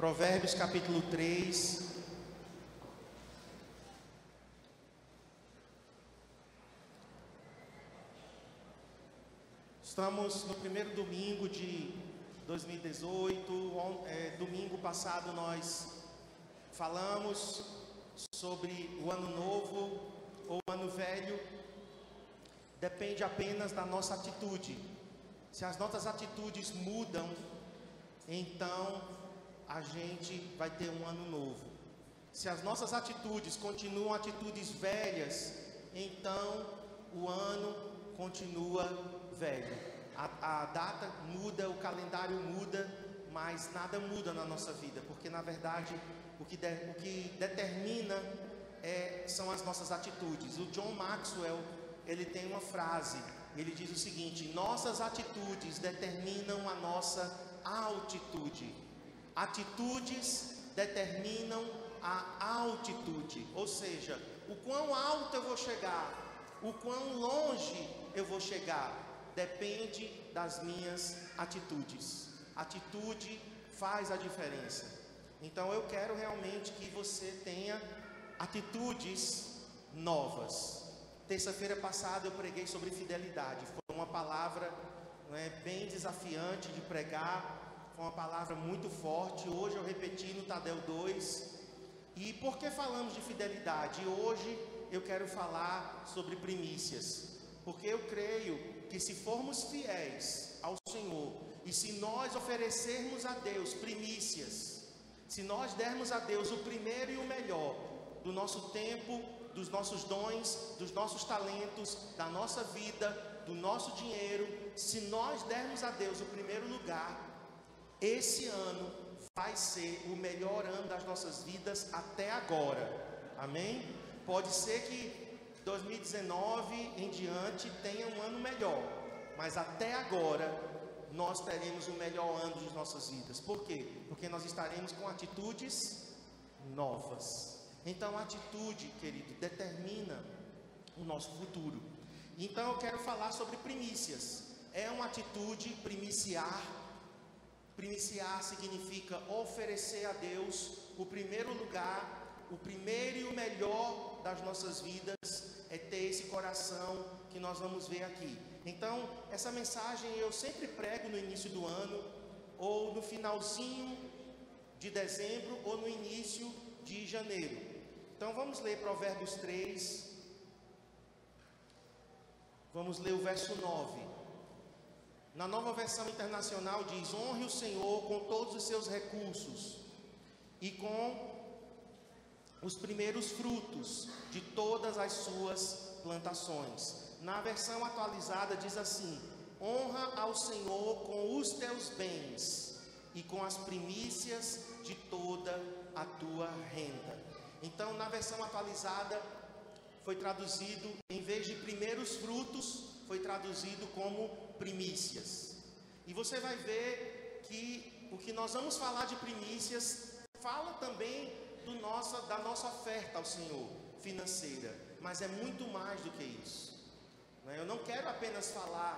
Provérbios capítulo 3. Estamos no primeiro domingo de 2018. Domingo passado nós falamos sobre o ano novo ou o ano velho. Depende apenas da nossa atitude. Se as nossas atitudes mudam, então a gente vai ter um ano novo. Se as nossas atitudes continuam atitudes velhas, então o ano continua velho. A data muda, o calendário muda, mas nada muda na nossa vida, porque na verdade o que determina são as nossas atitudes. O John Maxwell, ele tem uma frase, ele diz o seguinte: nossas atitudes determinam a nossa altitude. Atitudes determinam a altitude, ou seja, o quão alto eu vou chegar, o quão longe eu vou chegar, depende das minhas atitudes. Atitude faz a diferença. Então eu quero realmente que você tenha atitudes novas. Terça-feira passada eu preguei sobre fidelidade. Foi uma palavra bem desafiante de pregar. Foi uma palavra muito forte. Hoje eu repeti no Tadel 2. E por que falamos de fidelidade? Hoje eu quero falar sobre primícias. Porque eu creio que se formos fiéis ao Senhor e se nós oferecermos a Deus primícias, se nós dermos a Deus o primeiro e o melhor do nosso tempo, dos nossos dons, dos nossos talentos, da nossa vida, do nosso dinheiro, se nós dermos a Deus o primeiro lugar, esse ano vai ser o melhor ano das nossas vidas até agora. Amém? Pode ser que 2019 em diante tenha um ano melhor, mas até agora nós teremos o melhor ano de nossas vidas. Por quê? Porque nós estaremos com atitudes novas. Então a atitude, querido, determina o nosso futuro. Então eu quero falar sobre primícias. É uma atitude primiciar. Primiciar significa oferecer a Deus o primeiro lugar, o primeiro e o melhor das nossas vidas. É ter esse coração que nós vamos ver aqui. Então, essa mensagem eu sempre prego no início do ano, ou no finalzinho de dezembro, ou no início de janeiro. Então, vamos ler Provérbios 3. Vamos ler o verso 9. Na Nova Versão Internacional diz: honre o Senhor com todos os seus recursos e com os primeiros frutos de todas as suas plantações. Na versão atualizada diz assim: honra ao Senhor com os teus bens e com as primícias de toda a tua renda. Então, na versão atualizada foi traduzido, em vez de primeiros frutos, foi traduzido como primícias. E você vai ver que o que nós vamos falar de primícias fala também da nossa oferta ao Senhor financeira, mas é muito mais do que isso. Eu não quero apenas falar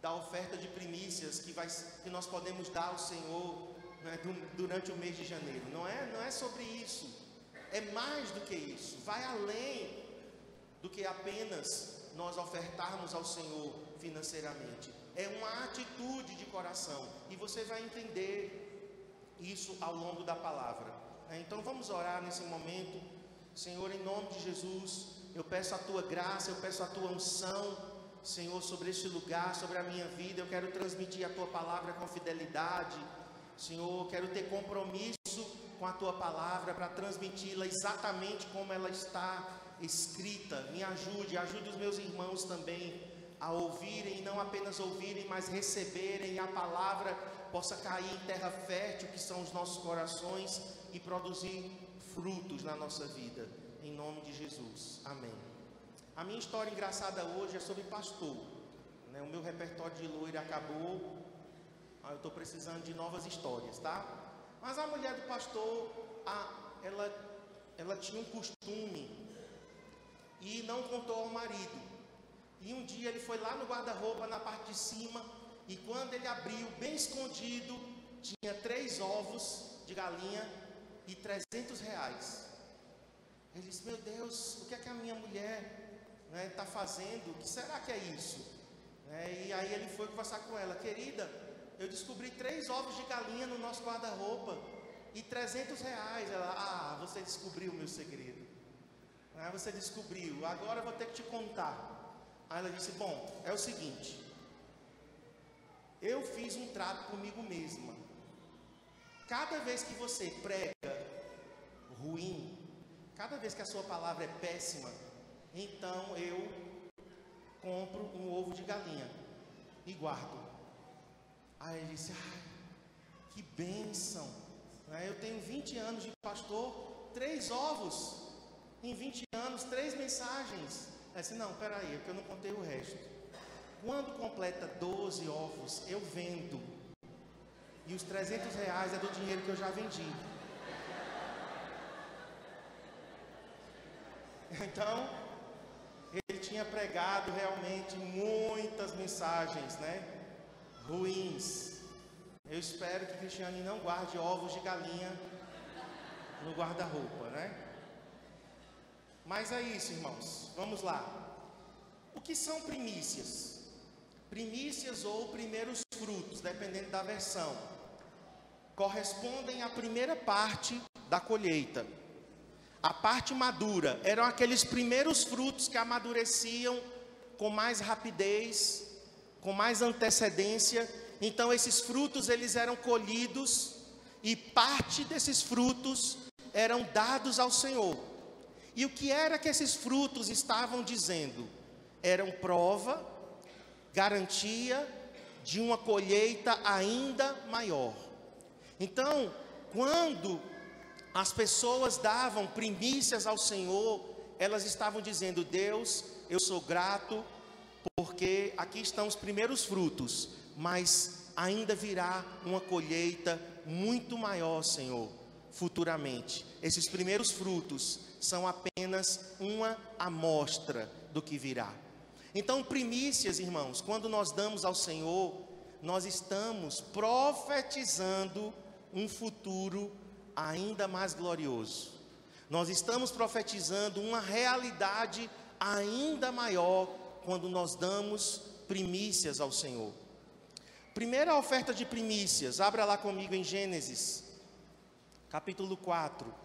da oferta de primícias que nós podemos dar ao Senhor durante o mês de janeiro. Não é sobre isso. É mais do que isso. Vai além do que apenas nós ofertarmos ao Senhor financeiramente. É uma atitude de coração. E você vai entender isso ao longo da palavra. Então vamos orar nesse momento. Senhor, em nome de Jesus, eu peço a tua graça, eu peço a tua unção, Senhor, sobre este lugar, sobre a minha vida. Eu quero transmitir a tua palavra com fidelidade. Senhor, eu quero ter compromisso com a tua palavra para transmiti-la exatamente como ela está escrita. Me ajude os meus irmãos também a ouvirem, e não apenas ouvirem, mas receberem, e a palavra possa cair em terra fértil, que são os nossos corações, e produzir frutos na nossa vida, em nome de Jesus, amém. A minha história engraçada hoje é sobre pastor, O meu repertório de loira acabou, eu estou precisando de novas histórias, tá? Mas a mulher do pastor, ela tinha um costume e não contou ao marido. E um dia ele foi lá no guarda-roupa, na parte de cima, e quando ele abriu, bem escondido, tinha 3 ovos de de galinha e R$300. Ele disse: meu Deus, o que é que a minha mulher está fazendo? O que será que é isso? E aí ele foi conversar com ela: querida, eu descobri 3 ovos de galinha no nosso guarda-roupa e R$300. Ela: você descobriu o meu segredo. Você descobriu, agora eu vou ter que te contar. Aí ela disse: bom, é o seguinte, eu fiz um trato comigo mesma. Cada vez que você prega ruim, cada vez que a sua palavra é péssima, então eu compro um ovo de galinha e guardo. Aí ele disse: que bênção, eu tenho 20 anos de pastor, 3 ovos em 20 anos, 3 mensagens. Aí disse: não, peraí, porque eu não contei o resto. Quando completa 12 ovos, eu vendo, e os R$300 é do dinheiro que eu já vendi. Então, ele tinha pregado realmente muitas mensagens, ruins. Eu espero que Cristiane não guarde ovos de galinha no guarda-roupa, Mas é isso, irmãos. Vamos lá. O que são primícias? Primícias ou primeiros frutos, dependendo da versão, correspondem à primeira parte da colheita. A parte madura eram aqueles primeiros frutos que amadureciam com mais rapidez, com mais antecedência. Então esses frutos eles eram colhidos e parte desses frutos eram dados ao Senhor. E o que era que esses frutos estavam dizendo? Eram prova, garantia de uma colheita ainda maior. Então, quando as pessoas davam primícias ao Senhor, elas estavam dizendo: Deus, eu sou grato, porque aqui estão os primeiros frutos, mas ainda virá uma colheita muito maior, Senhor, futuramente. Esses primeiros frutos são apenas uma amostra do que virá. Então, primícias, irmãos, quando nós damos ao Senhor, nós estamos profetizando um futuro ainda mais glorioso. Nós estamos profetizando uma realidade ainda maior quando nós damos primícias ao Senhor. Primeira oferta de primícias, abra lá comigo em Gênesis, capítulo 4.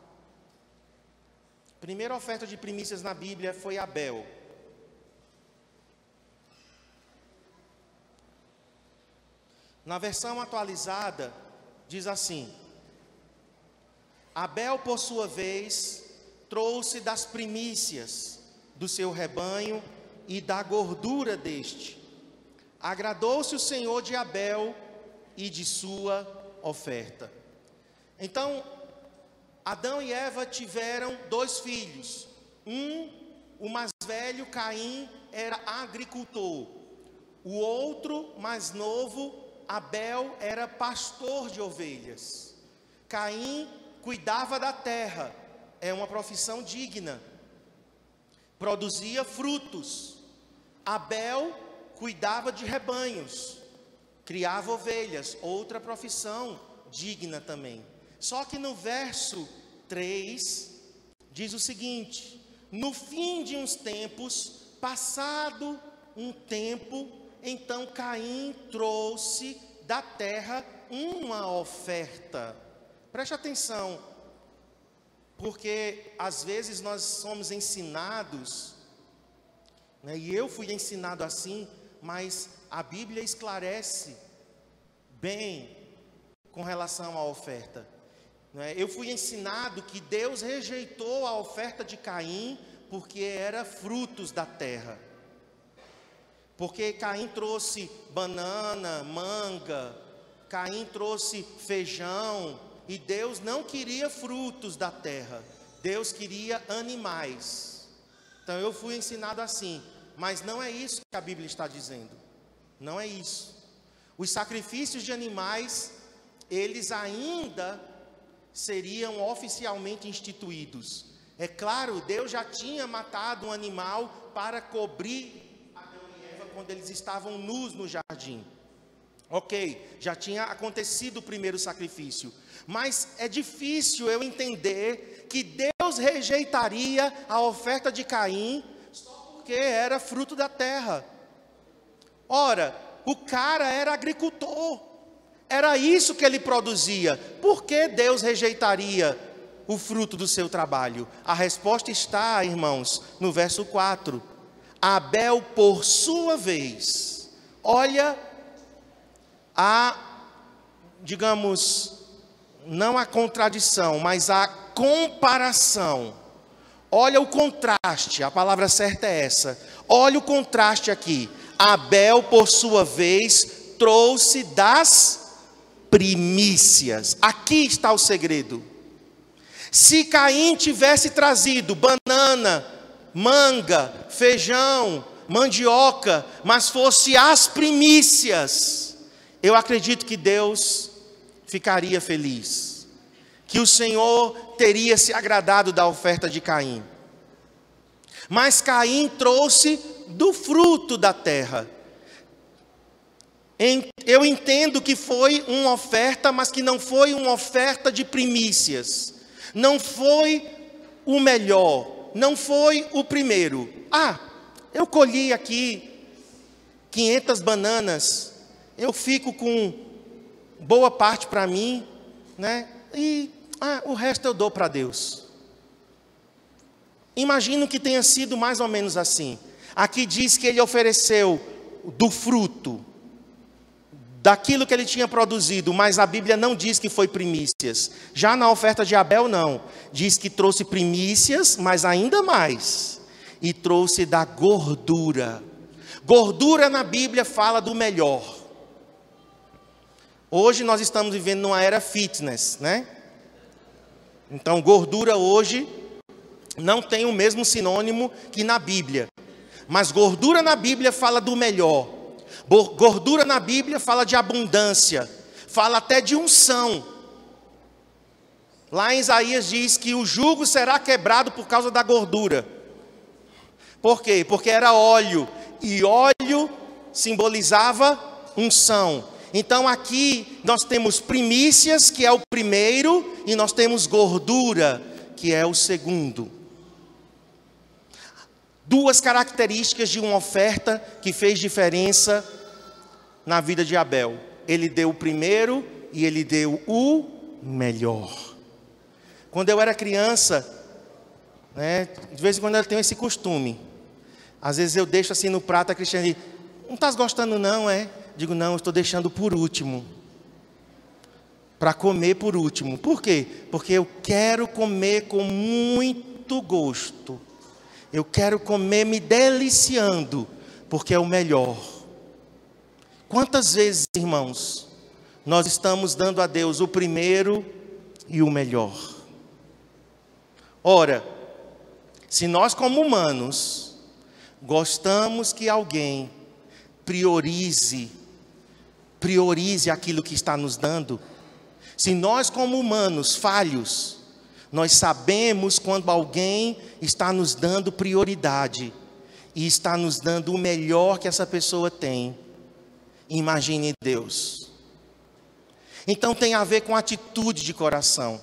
Primeira oferta de primícias na Bíblia foi Abel. Na versão atualizada, diz assim: Abel, por sua vez, trouxe das primícias do seu rebanho e da gordura deste. Agradou-se o Senhor de Abel e de sua oferta. Então, Adão e Eva tiveram 2 filhos. O mais velho, Caim, era agricultor. O outro, mais novo, Abel, era pastor de ovelhas. Caim cuidava da terra, é uma profissão digna, produzia frutos. Abel cuidava de rebanhos, criava ovelhas, outra profissão digna também. Só que no verso 3 diz o seguinte: no fim de uns tempos, passado um tempo, então Caim trouxe da terra uma oferta. Preste atenção, porque às vezes nós somos ensinados, e eu fui ensinado assim, mas a Bíblia esclarece bem com relação à oferta. Eu fui ensinado que Deus rejeitou a oferta de Caim porque era frutos da terra. Porque Caim trouxe banana, manga, Caim trouxe feijão, e Deus não queria frutos da terra, Deus queria animais. Então eu fui ensinado assim, mas não é isso que a Bíblia está dizendo. Não é isso. Os sacrifícios de animais, eles ainda seriam oficialmente instituídos. É claro, Deus já tinha matado um animal para cobrir Adão e Eva quando eles estavam nus no jardim. Ok, já tinha acontecido o primeiro sacrifício. Mas é difícil eu entender que Deus rejeitaria a oferta de Caim só porque era fruto da terra. Ora, o cara era agricultor, era isso que ele produzia. Por que Deus rejeitaria o fruto do seu trabalho? A resposta está, irmãos, no verso 4. Abel, por sua vez, olha digamos, não a contradição, mas a comparação. Olha o contraste, a palavra certa é essa. Olha o contraste aqui. Abel, por sua vez, trouxe das primícias. Aqui está o segredo. Se Caim tivesse trazido banana, manga, feijão, mandioca, mas fosse as primícias, eu acredito que Deus ficaria feliz, que o Senhor teria se agradado da oferta de Caim. Mas Caim trouxe do fruto da terra. Eu entendo que foi uma oferta, mas que não foi uma oferta de primícias. Não foi o melhor, não foi o primeiro. Eu colhi aqui 500 bananas, eu fico com boa parte para mim, né? E o resto eu dou para Deus. Imagino que tenha sido mais ou menos assim. Aqui diz que ele ofereceu do fruto, daquilo que ele tinha produzido, mas a Bíblia não diz que foi primícias. Já na oferta de Abel não, diz que trouxe primícias, mas ainda mais, e trouxe da gordura. Gordura na Bíblia fala do melhor. Hoje nós estamos vivendo numa era fitness, né? Então gordura hoje não tem o mesmo sinônimo que na Bíblia. Mas gordura na Bíblia fala do melhor. Gordura na Bíblia fala de abundância, fala até de unção. Lá em Isaías diz que o jugo será quebrado por causa da gordura. Por quê? Porque era óleo, e óleo simbolizava unção. Então aqui nós temos primícias, que é o primeiro, e nós temos gordura, que é o segundo. Duas características de uma oferta que fez diferença na vida de Abel. Ele deu o primeiro e ele deu o melhor. Quando eu era criança, né, de vez em quando eu tenho esse costume. Às vezes eu deixo assim no prato, a Cristiane diz: não estás gostando não, é? Digo: não, eu estou deixando por último. Para comer por último. Por quê? Porque eu quero comer com muito gosto. Eu quero comer me deliciando, porque é o melhor. Quantas vezes, irmãos, nós estamos dando a Deus o primeiro e o melhor? Ora, se nós como humanos gostamos que alguém priorize aquilo que está nos dando, se nós como humanos falhos, nós sabemos quando alguém está nos dando prioridade e está nos dando o melhor que essa pessoa tem. Imagine Deus. Então tem a ver com atitude de coração.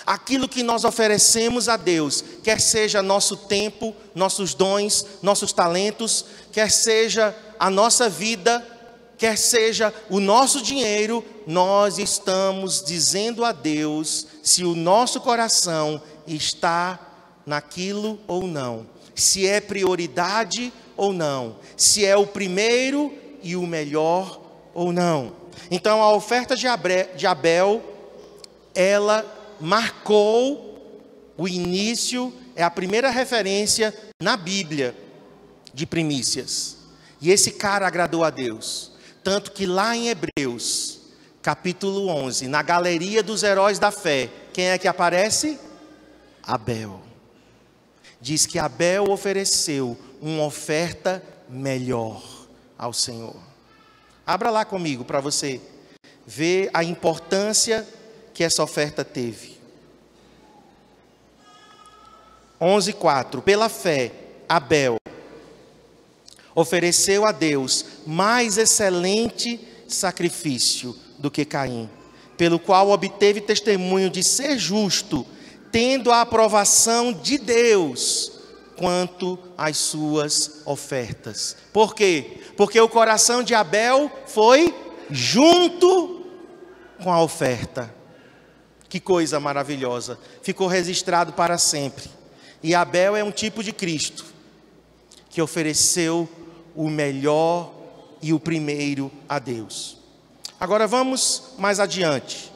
Aquilo que nós oferecemos a Deus, quer seja nosso tempo, nossos dons, nossos talentos, quer seja a nossa vida, quer seja o nosso dinheiro, nós estamos dizendo a Deus se o nosso coração está naquilo ou não, se é prioridade ou não, se é o primeiro e o melhor ou não. Então a oferta de Abel, ela marcou o início, é a primeira referência na Bíblia de primícias. E esse cara agradou a Deus. Tanto que lá em Hebreus, capítulo 11, na galeria dos heróis da fé, quem é que aparece? Abel. Diz que Abel ofereceu uma oferta melhor ao Senhor. Abra lá comigo para você ver a importância que essa oferta teve. 11:4. Pela fé, Abel ofereceu a Deus mais excelente sacrifício do que Caim, pelo qual obteve testemunho de ser justo, tendo a aprovação de Deus quanto às suas ofertas. Por quê? Porque o coração de Abel foi junto com a oferta. Que coisa maravilhosa! Ficou registrado para sempre. E Abel é um tipo de Cristo, que ofereceu o melhor e o primeiro a Deus. Agora vamos mais adiante.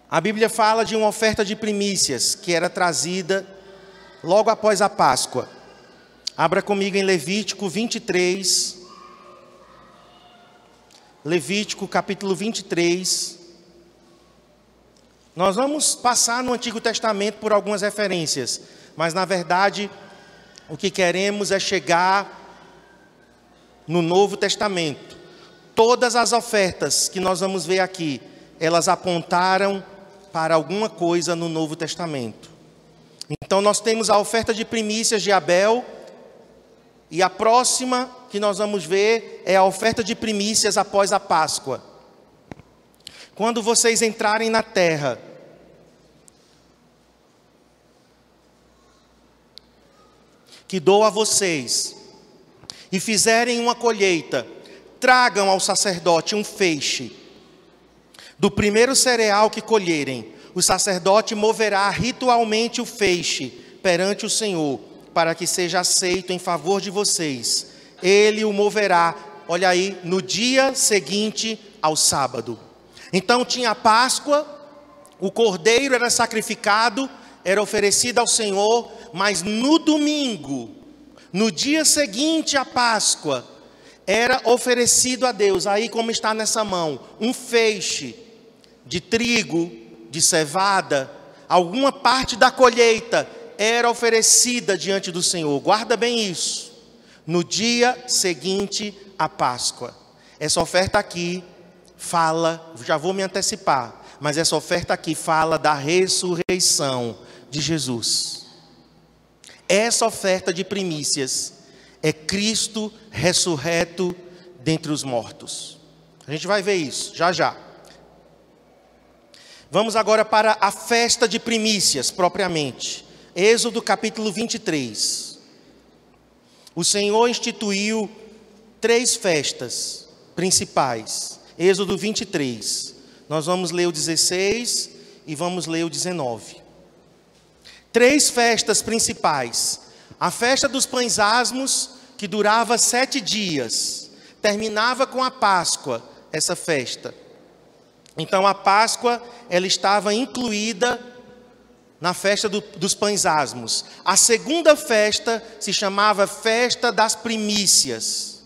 A Bíblia fala de uma oferta de primícias que era trazida logo após a Páscoa. Abra comigo em Levítico 23. Levítico capítulo 23. Nós vamos passar no Antigo Testamento por algumas referências, mas na verdade o que queremos é chegar no Novo Testamento. Todas as ofertas que nós vamos ver aqui, elas apontaram para alguma coisa no Novo Testamento. Então nós temos a oferta de primícias de Abel, e a próxima que nós vamos ver é a oferta de primícias após a Páscoa. Quando vocês entrarem na terra, que dou a vocês, e fizerem uma colheita, tragam ao sacerdote um feixe do primeiro cereal que colherem. O sacerdote moverá ritualmente o feixe perante o Senhor, para que seja aceito em favor de vocês. Ele o moverá, olha aí, no dia seguinte ao sábado. Então tinha a Páscoa, o cordeiro era sacrificado, era oferecido ao Senhor, mas no domingo, no dia seguinte à Páscoa, era oferecido a Deus, aí como está nessa mão, um feixe de trigo, de cevada, alguma parte da colheita era oferecida diante do Senhor. Guarda bem isso. No dia seguinte à Páscoa. Essa oferta aqui fala, já vou me antecipar, mas essa oferta aqui fala da ressurreição de Jesus. Essa oferta de primícias é Cristo ressurreto dentre os mortos. A gente vai ver isso, já já. Vamos agora para a festa de primícias, propriamente. Êxodo capítulo 23. O Senhor instituiu 3 festas principais. Êxodo 23. Nós vamos ler o 16 e vamos ler o 19. 3 festas principais. A festa dos pães asmos, que durava 7 dias. Terminava com a Páscoa, essa festa. Então a Páscoa, ela estava incluída na festa dos pães asmos. A segunda festa se chamava Festa das Primícias.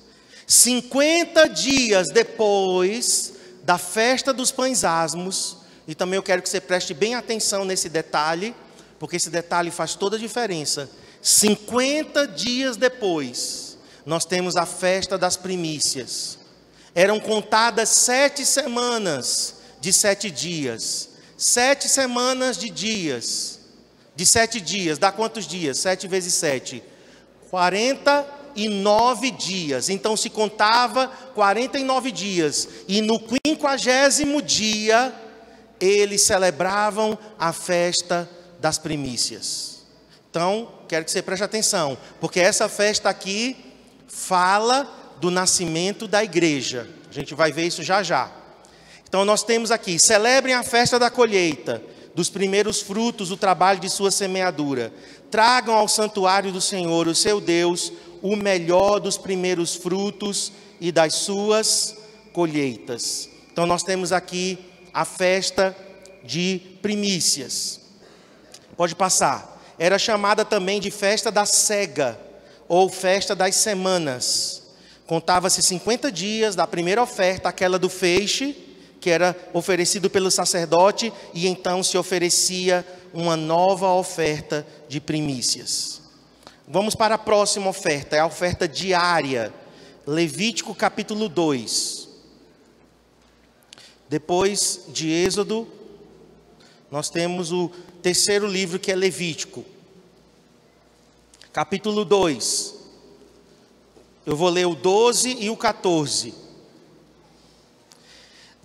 50 dias depois da festa dos pães asmos, e também eu quero que você preste bem atenção nesse detalhe, porque esse detalhe faz toda a diferença. 50 dias depois, nós temos a festa das primícias. Eram contadas 7 semanas de 7 dias. 7 semanas de dias. De 7 dias, dá quantos dias? 7 vezes 7. 49 dias. Então se contava 49 dias. E no 50º dia, eles celebravam a festa das primícias. Então, quero que você preste atenção, porque essa festa aqui fala do nascimento da igreja. A gente vai ver isso já já. Então nós temos aqui: celebrem a festa da colheita, dos primeiros frutos do trabalho de sua semeadura. Tragam ao santuário do Senhor, o seu Deus, o melhor dos primeiros frutos e das suas colheitas. Então nós temos aqui a festa de primícias. Pode passar. Era chamada também de festa da cega, ou festa das semanas. Contava-se 50 dias da primeira oferta, aquela do feixe, que era oferecido pelo sacerdote, e então se oferecia uma nova oferta de primícias. Vamos para a próxima oferta, é a oferta diária. Levítico capítulo 2. Depois de Êxodo, nós temos o terceiro livro, que é Levítico. Capítulo 2. Eu vou ler o 12 e o 14.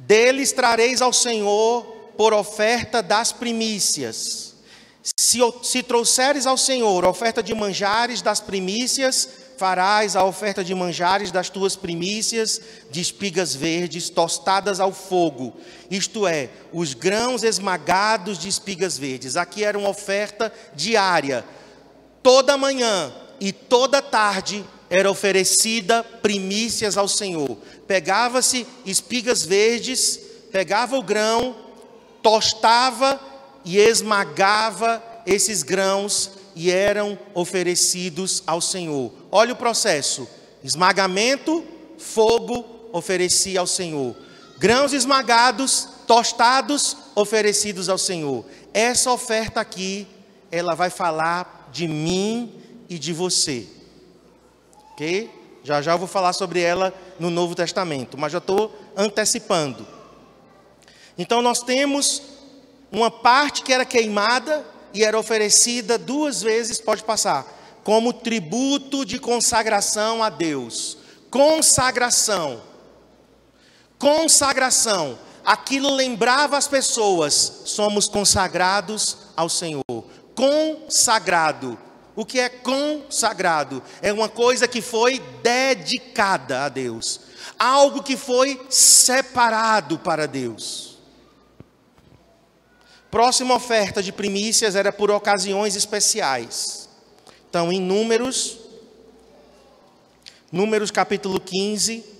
Deles trareis ao Senhor por oferta das primícias. Se trouxeres ao Senhor oferta de manjares das primícias, farás a oferta de manjares das tuas primícias de espigas verdes tostadas ao fogo, isto é, os grãos esmagados de espigas verdes. Aqui era uma oferta diária. Toda manhã e toda tarde era oferecida primícias ao Senhor. Pegava-se espigas verdes, pegava o grão, tostava e esmagava esses grãos e eram oferecidos ao Senhor. Olha o processo: esmagamento, fogo, oferecia ao Senhor. Grãos esmagados, tostados, oferecidos ao Senhor. Essa oferta aqui, ela vai falar de mim e de você. Ok? Já já eu vou falar sobre ela no Novo Testamento, mas já estou antecipando. Então nós temos uma parte que era queimada e era oferecida 2 vezes, pode passar, como tributo de consagração a Deus. Consagração. Consagração. Aquilo lembrava as pessoas: somos consagrados ao Senhor. Consagrado. O que é consagrado? É uma coisa que foi dedicada a Deus. Algo que foi separado para Deus. Próxima oferta de primícias era por ocasiões especiais. Então, em Números capítulo 15.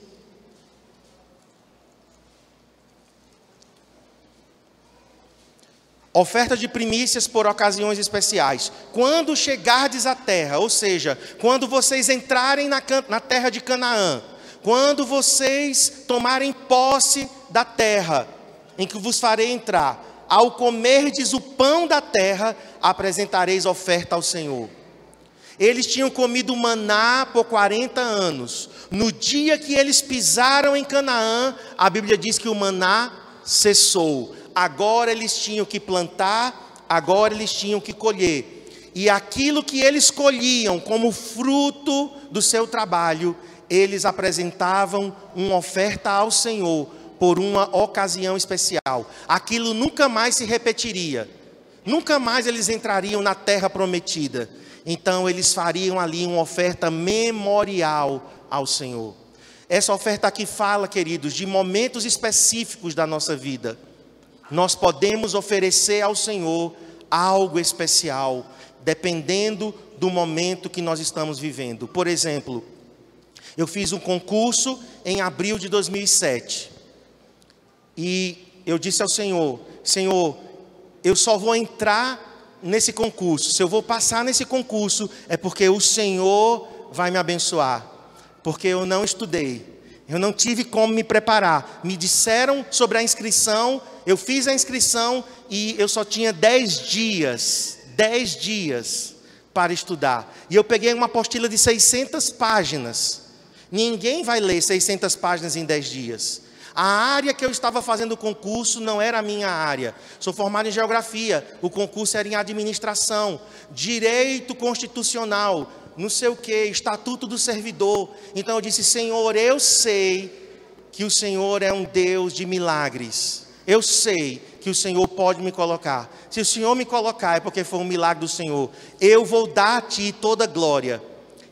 Oferta de primícias por ocasiões especiais. Quando chegardes à terra, ou seja, quando vocês entrarem na terra de Canaã, quando vocês tomarem posse da terra em que vos farei entrar, ao comerdes o pão da terra, apresentareis oferta ao Senhor. Eles tinham comido maná por 40 anos. No dia que eles pisaram em Canaã, a Bíblia diz que o maná cessou. Agora eles tinham que plantar, agora eles tinham que colher. E aquilo que eles colhiam como fruto do seu trabalho, eles apresentavam uma oferta ao Senhor por uma ocasião especial. Aquilo nunca mais se repetiria. Nunca mais eles entrariam na terra prometida. Então eles fariam ali uma oferta memorial ao Senhor. Essa oferta aqui fala, queridos, de momentos específicos da nossa vida. Nós podemos oferecer ao Senhor algo especial, dependendo do momento que nós estamos vivendo. Por exemplo, eu fiz um concurso em abril de 2007. E eu disse ao Senhor: Senhor, eu só vou entrar nesse concurso. Se eu vou passar nesse concurso, é porque o Senhor vai me abençoar. Porque eu não estudei. Eu não tive como me preparar. Me disseram sobre a inscrição, eu fiz a inscrição e eu só tinha 10 dias para estudar. E eu peguei uma apostila de 600 páginas. Ninguém vai ler 600 páginas em 10 dias. A área que eu estava fazendo o concurso não era a minha área. Sou formado em geografia, o concurso era em administração, direito constitucional, não sei o que, estatuto do servidor. Então eu disse: Senhor, eu sei que o Senhor é um Deus de milagres. Eu sei que o Senhor pode me colocar. Se o Senhor me colocar é porque foi um milagre do Senhor. Eu vou dar a Ti toda a glória.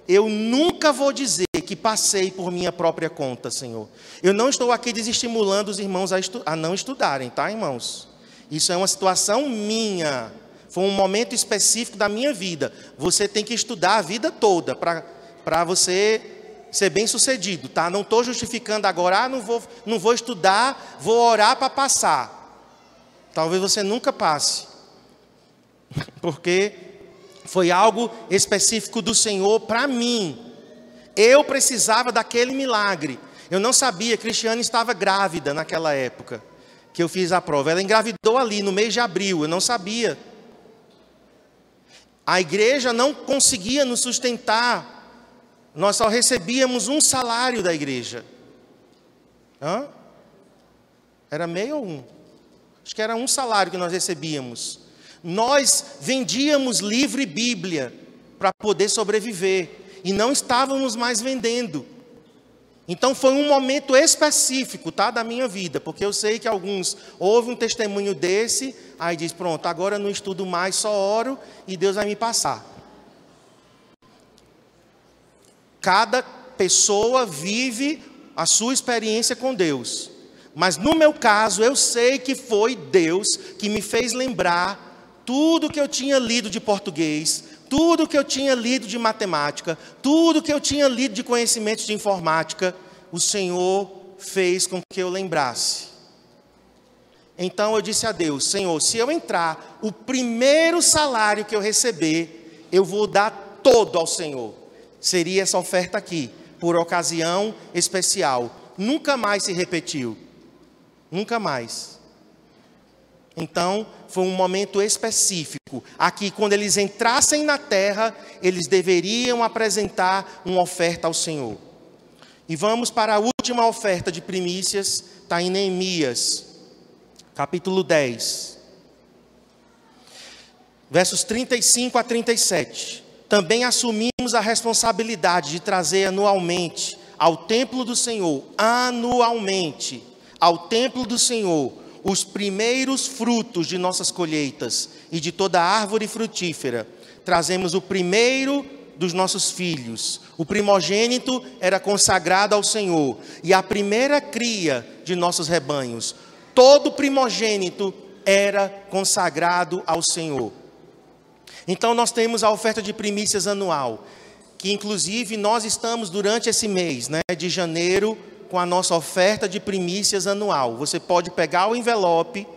Eu nunca vou dizer que passei por minha própria conta, Senhor. Eu não estou aqui desestimulando os irmãos a não estudarem, tá, irmãos? Isso é uma situação minha. Foi um momento específico da minha vida. Você tem que estudar a vida toda para você ser bem sucedido, tá? Não estou justificando agora, não vou estudar, vou orar para passar. Talvez você nunca passe. Porque foi algo específico do Senhor para mim. Eu precisava daquele milagre. Eu não sabia, Cristiane estava grávida naquela época que eu fiz a prova. Ela engravidou ali no mês de abril, eu não sabia. A igreja não conseguia nos sustentar. Nós só recebíamos um salário da igreja. Era meio ou um? Acho que era um salário que nós recebíamos. Nós vendíamos livro e Bíblia para poder sobreviver. E não estávamos mais vendendo. Então foi um momento específico, tá, da minha vida, porque eu sei que alguns ouvem um testemunho desse, aí diz, pronto, agora eu não estudo mais, só oro e Deus vai me passar. Cada pessoa vive a sua experiência com Deus. Mas no meu caso, eu sei que foi Deus que me fez lembrar tudo que eu tinha lido de português, tudo que eu tinha lido de matemática, tudo que eu tinha lido de conhecimentos de informática, o Senhor fez com que eu lembrasse. Então eu disse a Deus, Senhor, se eu entrar, o primeiro salário que eu receber, eu vou dar todo ao Senhor. Seria essa oferta aqui, por ocasião especial. Nunca mais se repetiu. Nunca mais. Então, foi um momento específico. Aqui, quando eles entrassem na terra, eles deveriam apresentar uma oferta ao Senhor. E vamos para a última oferta de primícias, está em Neemias, capítulo 10. Versos 35 a 37. Também assumimos a responsabilidade de trazer anualmente ao templo do Senhor, anualmente, ao templo do Senhor, os primeiros frutos de nossas colheitas e de toda árvore frutífera. Trazemos o primeiro dos nossos filhos. O primogênito era consagrado ao Senhor e a primeira cria de nossos rebanhos. Todo primogênito era consagrado ao Senhor. Então nós temos a oferta de primícias anual, que inclusive nós estamos durante esse mês, de janeiro, com a nossa oferta de primícias anual. Você pode pegar o envelope,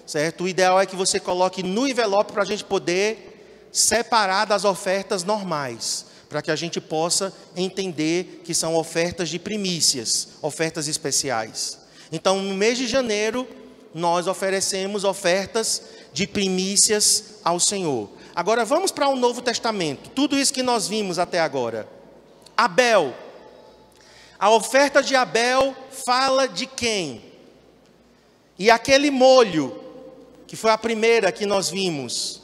certo? O ideal é que você coloque no envelope para a gente poder separar das ofertas normais, para que a gente possa entender que são ofertas de primícias, ofertas especiais. Então, no mês de janeiro, nós oferecemos ofertas de primícias ao Senhor. Agora, vamos para o Novo Testamento. Tudo isso que nós vimos até agora. Abel. A oferta de Abel fala de quem? E aquele molho, que foi a primeira que nós vimos.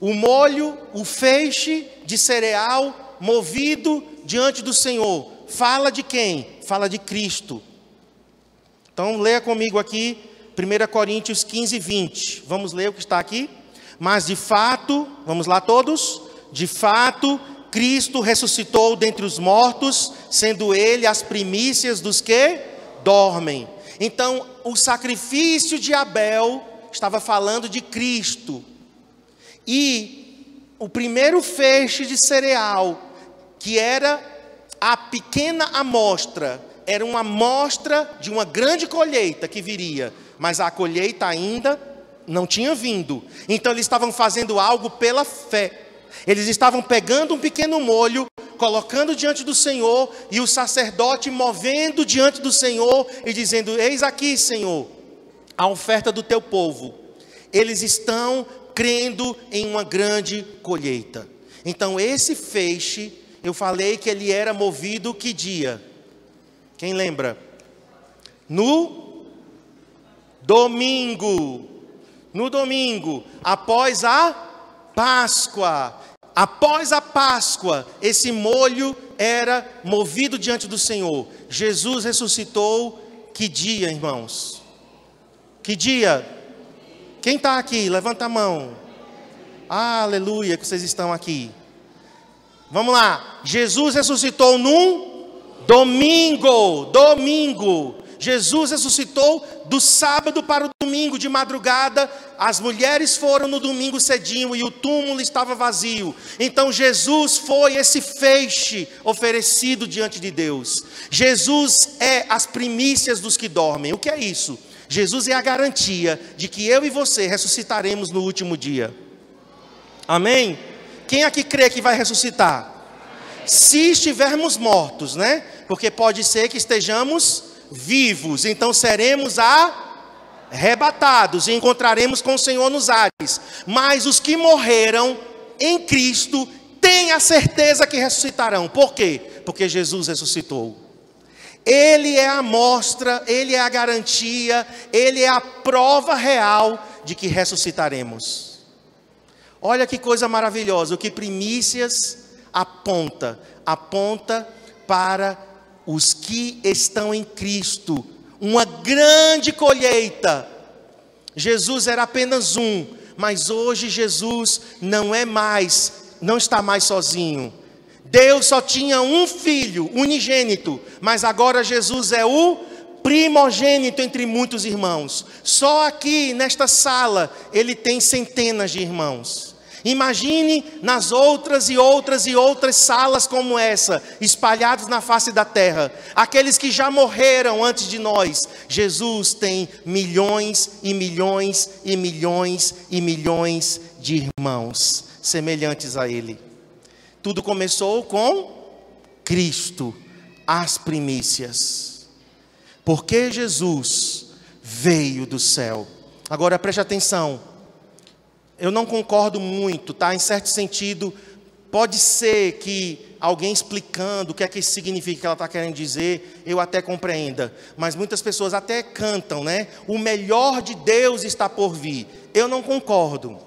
O molho, o feixe de cereal movido diante do Senhor. Fala de quem? Fala de Cristo. Então, leia comigo aqui, 1 Coríntios 15, 20. Vamos ler o que está aqui? Mas de fato, vamos lá todos? De fato, Cristo ressuscitou dentre os mortos, sendo Ele as primícias dos que dormem. Então, o sacrifício de Abel estava falando de Cristo. E o primeiro feixe de cereal, que era a pequena amostra, era uma amostra de uma grande colheita que viria, mas a colheita ainda não tinha vindo. Então eles estavam fazendo algo pela fé. Eles estavam pegando um pequeno molho, colocando diante do Senhor, e o sacerdote movendo diante do Senhor e dizendo: eis aqui, Senhor, a oferta do teu povo. Eles estão crendo em uma grande colheita. Então esse feixe, eu falei que ele era movido que dia? Quem lembra? No domingo. No domingo, após a Páscoa. Após a Páscoa, esse molho era movido diante do Senhor. Jesus ressuscitou que dia, irmãos? Que dia? Quem está aqui? Levanta a mão. Ah, aleluia, que vocês estão aqui. Vamos lá. Jesus ressuscitou num domingo. Domingo. Jesus ressuscitou do sábado para o domingo de madrugada. As mulheres foram no domingo cedinho e o túmulo estava vazio. Então Jesus foi esse feixe oferecido diante de Deus. Jesus é as primícias dos que dormem. O que é isso? Jesus é a garantia de que eu e você ressuscitaremos no último dia. Amém? Quem aqui crê que vai ressuscitar? Se estivermos mortos, Porque pode ser que estejamos vivos, então seremos arrebatados e encontraremos com o Senhor nos ares. Mas os que morreram em Cristo têm a certeza que ressuscitarão. Por quê? Porque Jesus ressuscitou. Ele é a amostra, Ele é a garantia, Ele é a prova real de que ressuscitaremos. Olha que coisa maravilhosa, o que primícias aponta para os que estão em Cristo. Uma grande colheita. Jesus era apenas um, mas hoje Jesus não está mais sozinho. Deus só tinha um filho, unigênito, mas agora Jesus é o primogênito entre muitos irmãos. Só aqui nesta sala ele tem centenas de irmãos. Imagine nas outras e outras e outras salas como essa, espalhados na face da terra, aqueles que já morreram antes de nós. Jesus tem milhões e milhões e milhões e milhões de irmãos semelhantes a Ele. Tudo começou com Cristo, as primícias, porque Jesus veio do céu. Agora preste atenção. Eu não concordo muito, tá? Em certo sentido, pode ser que alguém explicando o que é que isso significa, que ela está querendo dizer, eu até compreenda. Mas muitas pessoas até cantam, né? O melhor de Deus está por vir. Eu não concordo.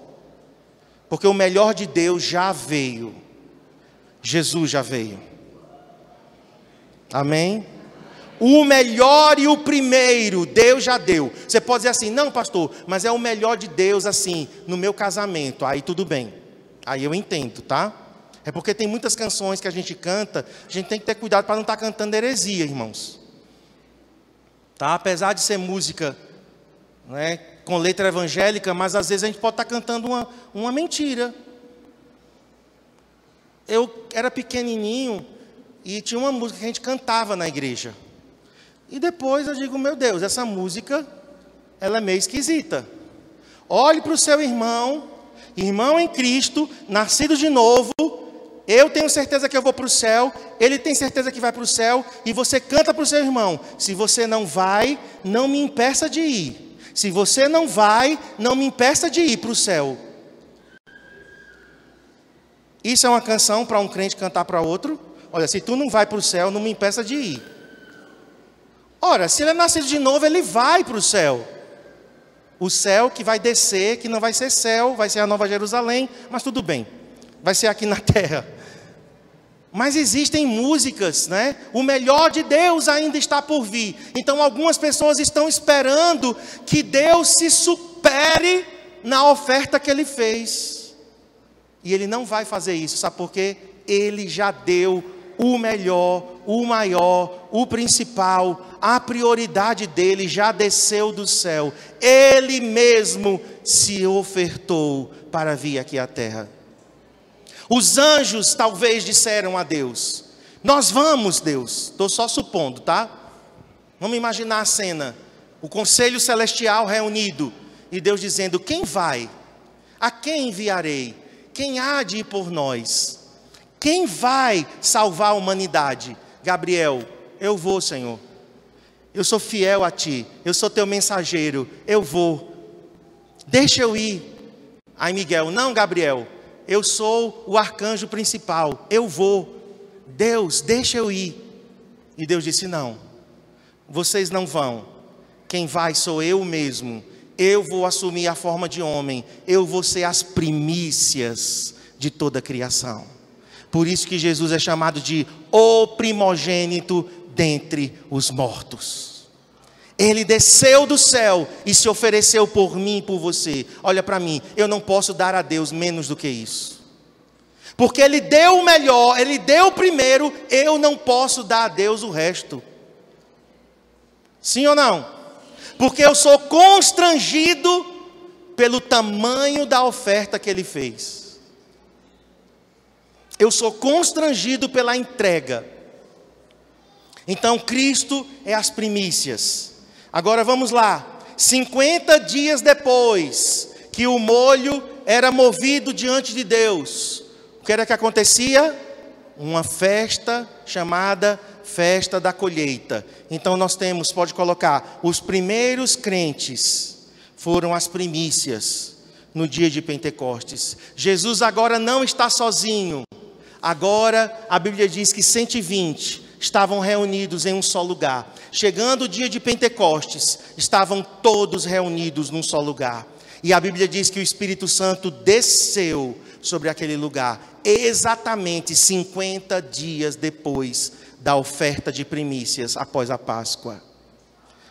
Porque o melhor de Deus já veio. Jesus já veio. Amém? O melhor e o primeiro, Deus já deu. Você pode dizer assim, não pastor, mas é o melhor de Deus assim, no meu casamento. Aí tudo bem, aí eu entendo, tá? É porque tem muitas canções que a gente canta, a gente tem que ter cuidado para não estar cantando heresia, irmãos. Tá? Apesar de ser música, né, com letra evangélica, mas às vezes a gente pode estar cantando uma mentira. Eu era pequenininho e tinha uma música que a gente cantava na igreja. E depois eu digo, meu Deus, essa música, ela é meio esquisita. Olhe para o seu irmão em Cristo, nascido de novo. Eu tenho certeza que eu vou para o céu, ele tem certeza que vai para o céu, e você canta para o seu irmão. Se você não vai, não me impeça de ir. Se você não vai, não me impeça de ir para o céu. Isso é uma canção para um crente cantar para outro? Olha, se tu não vai para o céu, não me impeça de ir. Ora, se ele é nascido de novo, ele vai para o céu. O céu que vai descer, que não vai ser céu, vai ser a Nova Jerusalém, mas tudo bem, vai ser aqui na terra. Mas existem músicas, né? O melhor de Deus ainda está por vir. Então algumas pessoas estão esperando que Deus se supere na oferta que Ele fez. E Ele não vai fazer isso, sabe por quê? Ele já deu o melhor, o maior, o principal, a prioridade dele já desceu do céu. Ele mesmo se ofertou para vir aqui à terra. Os anjos talvez disseram a Deus, nós vamos, Deus. Estou só supondo, tá? Vamos imaginar a cena, o conselho celestial reunido, e Deus dizendo, quem vai? A quem enviarei? Quem há de ir por nós? Quem vai salvar a humanidade? Gabriel, eu vou, Senhor. Eu sou fiel a Ti. Eu sou Teu mensageiro. Eu vou. Deixa eu ir. Aí Miguel, não, Gabriel. Eu sou o arcanjo principal. Eu vou. Deus, deixa eu ir. E Deus disse, não. Vocês não vão. Quem vai sou eu mesmo. Eu vou assumir a forma de homem. Eu vou ser as primícias de toda a criação. Por isso que Jesus é chamado de o primogênito dentre os mortos. Ele desceu do céu e se ofereceu por mim e por você. Olha para mim, eu não posso dar a Deus menos do que isso. Porque Ele deu o melhor, Ele deu o primeiro, eu não posso dar a Deus o resto. Sim ou não? Porque eu sou constrangido pelo tamanho da oferta que Ele fez. Eu sou constrangido pela entrega. Então Cristo é as primícias. Agora vamos lá. 50 dias depois que o molho era movido diante de Deus, o que era que acontecia? Uma festa chamada Festa da Colheita. Então nós temos, pode colocar, os primeiros crentes foram as primícias no dia de Pentecostes. Jesus agora não está sozinho. Agora a Bíblia diz que 120 estavam reunidos em um só lugar. Chegando o dia de Pentecostes, estavam todos reunidos num só lugar. E a Bíblia diz que o Espírito Santo desceu sobre aquele lugar, exatamente 50 dias depois da oferta de primícias após a Páscoa.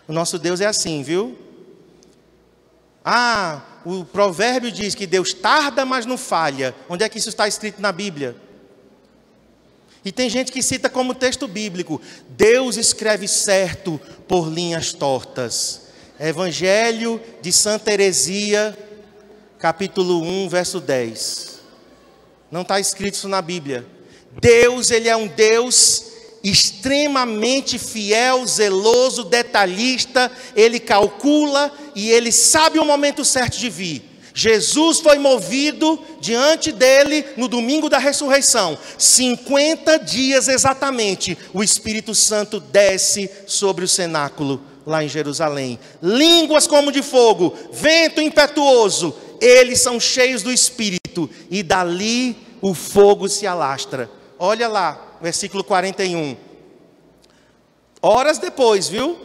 O nosso Deus é assim, viu? O provérbio diz que Deus tarda, mas não falha. Onde é que isso está escrito na Bíblia? E tem gente que cita como texto bíblico: Deus escreve certo por linhas tortas. Evangelho de Santa Heresia, capítulo 1, verso 10. Não está escrito isso na Bíblia. Deus, Ele é um Deus extremamente fiel, zeloso, detalhista. Ele calcula e Ele sabe o momento certo de vir. Jesus foi movido diante dele no domingo da ressurreição. 50 dias exatamente, o Espírito Santo desce sobre o cenáculo lá em Jerusalém. Línguas como de fogo, vento impetuoso, eles são cheios do Espírito e dali o fogo se alastra. Olha lá, versículo 41. Horas depois, viu?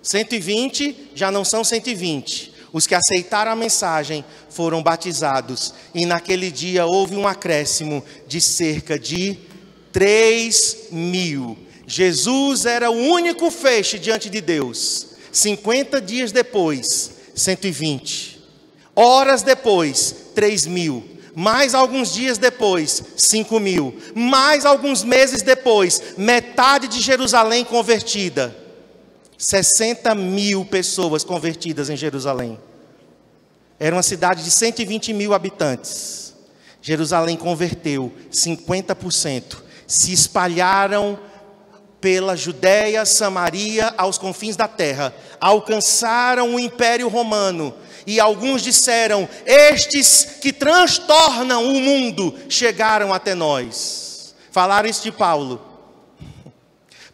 120 já não são 120. Os que aceitaram a mensagem foram batizados. E naquele dia houve um acréscimo de cerca de 3.000. Jesus era o único feixe diante de Deus. 50 dias depois, 120. Horas depois, 3.000. Mais alguns dias depois, 5.000. Mais alguns meses depois, metade de Jerusalém convertida. 60.000 pessoas convertidas em Jerusalém. Era uma cidade de 120.000 habitantes. Jerusalém converteu 50%. Se espalharam pela Judéia, Samaria, aos confins da terra. Alcançaram o Império Romano. E alguns disseram: estes que transtornam o mundo chegaram até nós. Falaram isso de Paulo.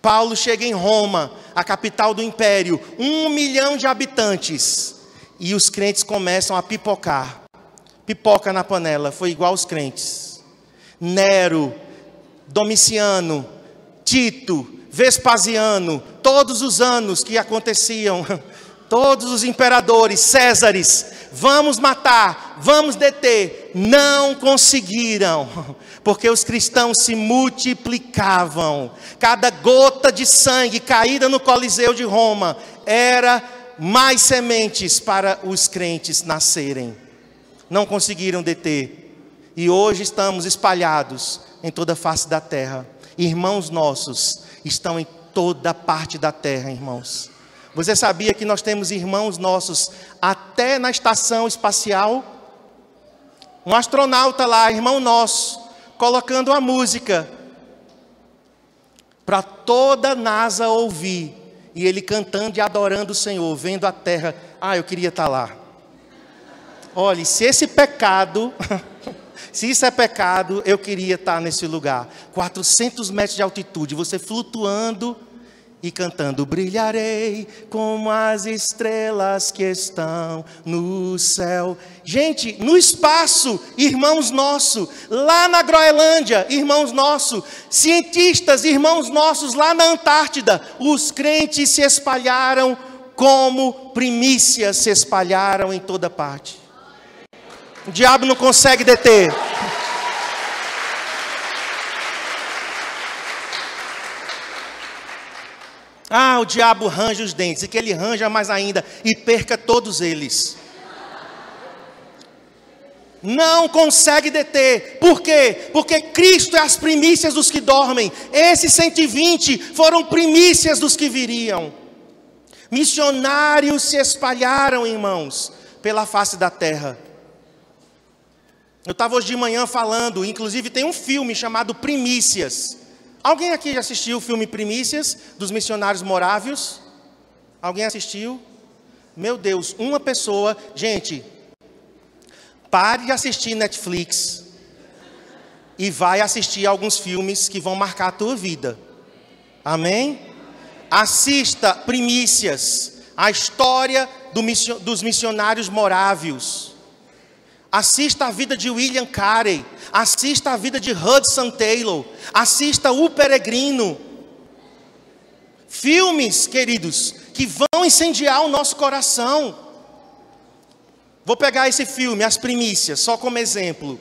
Paulo chega em Roma, a capital do império, 1 milhão de habitantes. E os crentes começam a pipocar. Pipoca na panela, foi igual aos crentes. Nero, Domiciano, Tito, Vespasiano, todos os anos que aconteciam, todos os imperadores, Césares, vamos matar, vamos deter, não conseguiram, porque os cristãos se multiplicavam. Cada gota de sangue caída no Coliseu de Roma era mais sementes para os crentes nascerem. Não conseguiram deter. E hoje estamos espalhados em toda a face da terra. Irmãos nossos estão em toda parte da terra, irmãos. Você sabia que nós temos irmãos nossos até na estação espacial? Um astronauta lá, irmão nosso, colocando a música para toda a NASA ouvir. E ele cantando e adorando o Senhor, vendo a terra. Eu queria estar lá. Olha, se esse pecado, se isso é pecado, eu queria estar nesse lugar. 400 metros de altitude, você flutuando e cantando: brilharei como as estrelas que estão no céu. Gente, no espaço, irmãos nossos, lá na Groenlândia, irmãos nossos, cientistas, irmãos nossos, lá na Antártida, os crentes se espalharam como primícias, se espalharam em toda parte. O diabo não consegue deter. O diabo range os dentes, e que ele ranja mais ainda, e perca todos eles. Não consegue deter. Por quê? Porque Cristo é as primícias dos que dormem. Esses 120 foram primícias dos que viriam. Missionários se espalharam, irmãos, pela face da terra. Eu estava hoje de manhã falando, inclusive tem um filme chamado Primícias. Alguém aqui já assistiu o filme Primícias, dos missionários morávios? Alguém assistiu? Meu Deus, uma pessoa... Gente, pare de assistir Netflix e vai assistir alguns filmes que vão marcar a tua vida. Amém? Assista Primícias, a história dos missionários morávios. Assista a vida de William Carey. Assista a vida de Hudson Taylor. Assista O Peregrino. Filmes, queridos, que vão incendiar o nosso coração. Vou pegar esse filme, As Primícias, só como exemplo.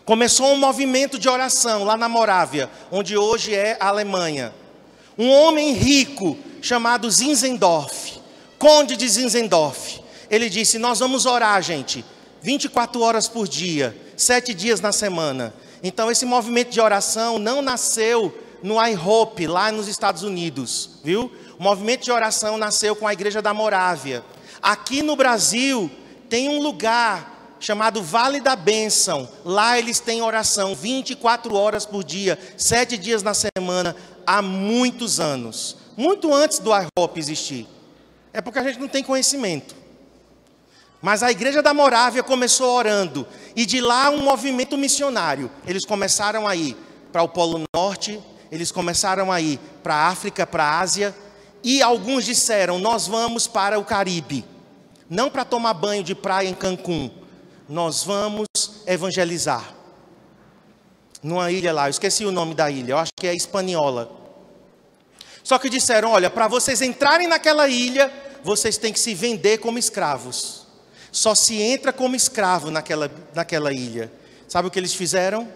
Começou um movimento de oração lá na Morávia, onde hoje é a Alemanha. Um homem rico chamado Zinzendorf, conde de Zinzendorf, ele disse: nós vamos orar, gente, 24 horas por dia, 7 dias na semana. Então esse movimento de oração não nasceu no IHOP, lá nos Estados Unidos, viu? O movimento de oração nasceu com a Igreja da Morávia. Aqui no Brasil tem um lugar chamado Vale da Bênção. Lá eles têm oração 24 horas por dia, 7 dias na semana, há muitos anos. Muito antes do IHOP existir. É porque a gente não tem conhecimento. Mas a Igreja da Morávia começou orando. E de lá um movimento missionário. Eles começaram a ir para o Polo Norte. Eles começaram a ir para a África, para a Ásia. E alguns disseram: nós vamos para o Caribe. Não para tomar banho de praia em Cancún. Nós vamos evangelizar. Numa ilha lá, eu esqueci o nome da ilha. Eu acho que é Hispaniola. Só que disseram: olha, para vocês entrarem naquela ilha, vocês têm que se vender como escravos. Só se entra como escravo naquela ilha. Sabe o que eles fizeram?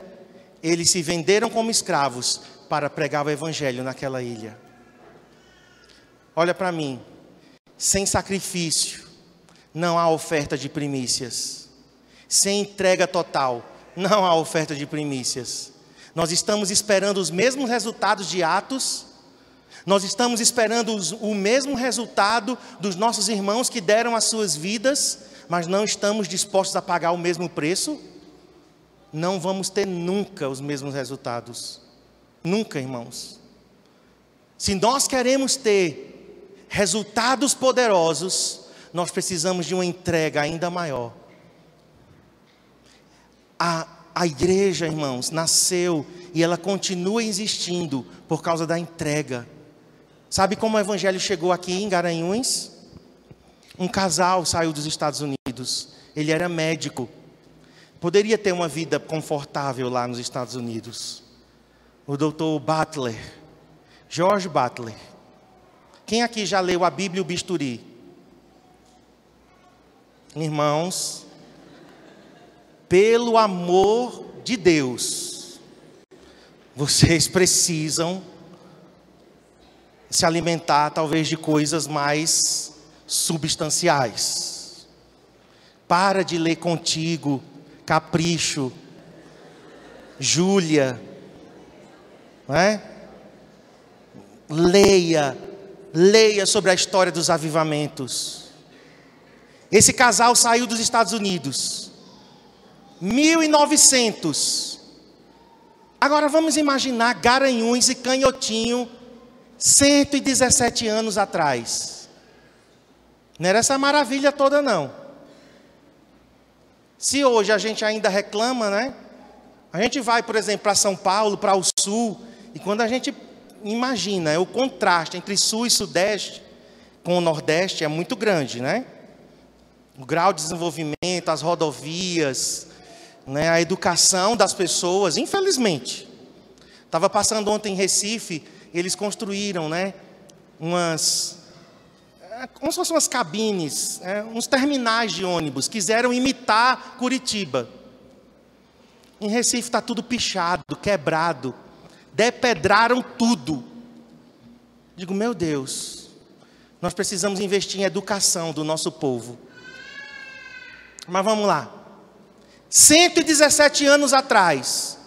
Eles se venderam como escravos para pregar o evangelho naquela ilha. Olha para mim. Sem sacrifício, não há oferta de primícias. Sem entrega total, não há oferta de primícias. Nós estamos esperando os mesmos resultados de Atos. Nós estamos esperando o mesmo resultado dos nossos irmãos que deram as suas vidas, mas não estamos dispostos a pagar o mesmo preço. Não vamos ter nunca os mesmos resultados. Nunca, irmãos. Se nós queremos ter resultados poderosos, nós precisamos de uma entrega ainda maior. A igreja, irmãos, nasceu e ela continua existindo por causa da entrega. Sabe como o evangelho chegou aqui em Garanhuns? Um casal saiu dos Estados Unidos. Ele era médico. Poderia ter uma vida confortável lá nos Estados Unidos. O doutor Butler, George Butler. Quem aqui já leu a Bíblia e o Bisturi? Irmãos, pelo amor de Deus, vocês precisam se alimentar talvez de coisas mais substanciais. Para de ler Contigo, Capricho, Júlia, não é? Leia sobre a história dos avivamentos. Esse casal saiu dos Estados Unidos, 1900. Agora vamos imaginar Garanhuns e Canhotinho 117 anos atrás. Não era essa maravilha toda, não. Se hoje a gente ainda reclama, né? A gente vai, por exemplo, para São Paulo, para o Sul, e quando a gente imagina, o contraste entre Sul e Sudeste com o Nordeste é muito grande, né? O grau de desenvolvimento, as rodovias, né? A educação das pessoas, infelizmente. Estava passando ontem em Recife. Eles construíram, né, como se fossem umas cabines, uns terminais de ônibus. Quiseram imitar Curitiba. Em Recife está tudo pichado, quebrado. Depedraram tudo. Digo, meu Deus, nós precisamos investir em educação do nosso povo. Mas vamos lá. 117 anos atrás,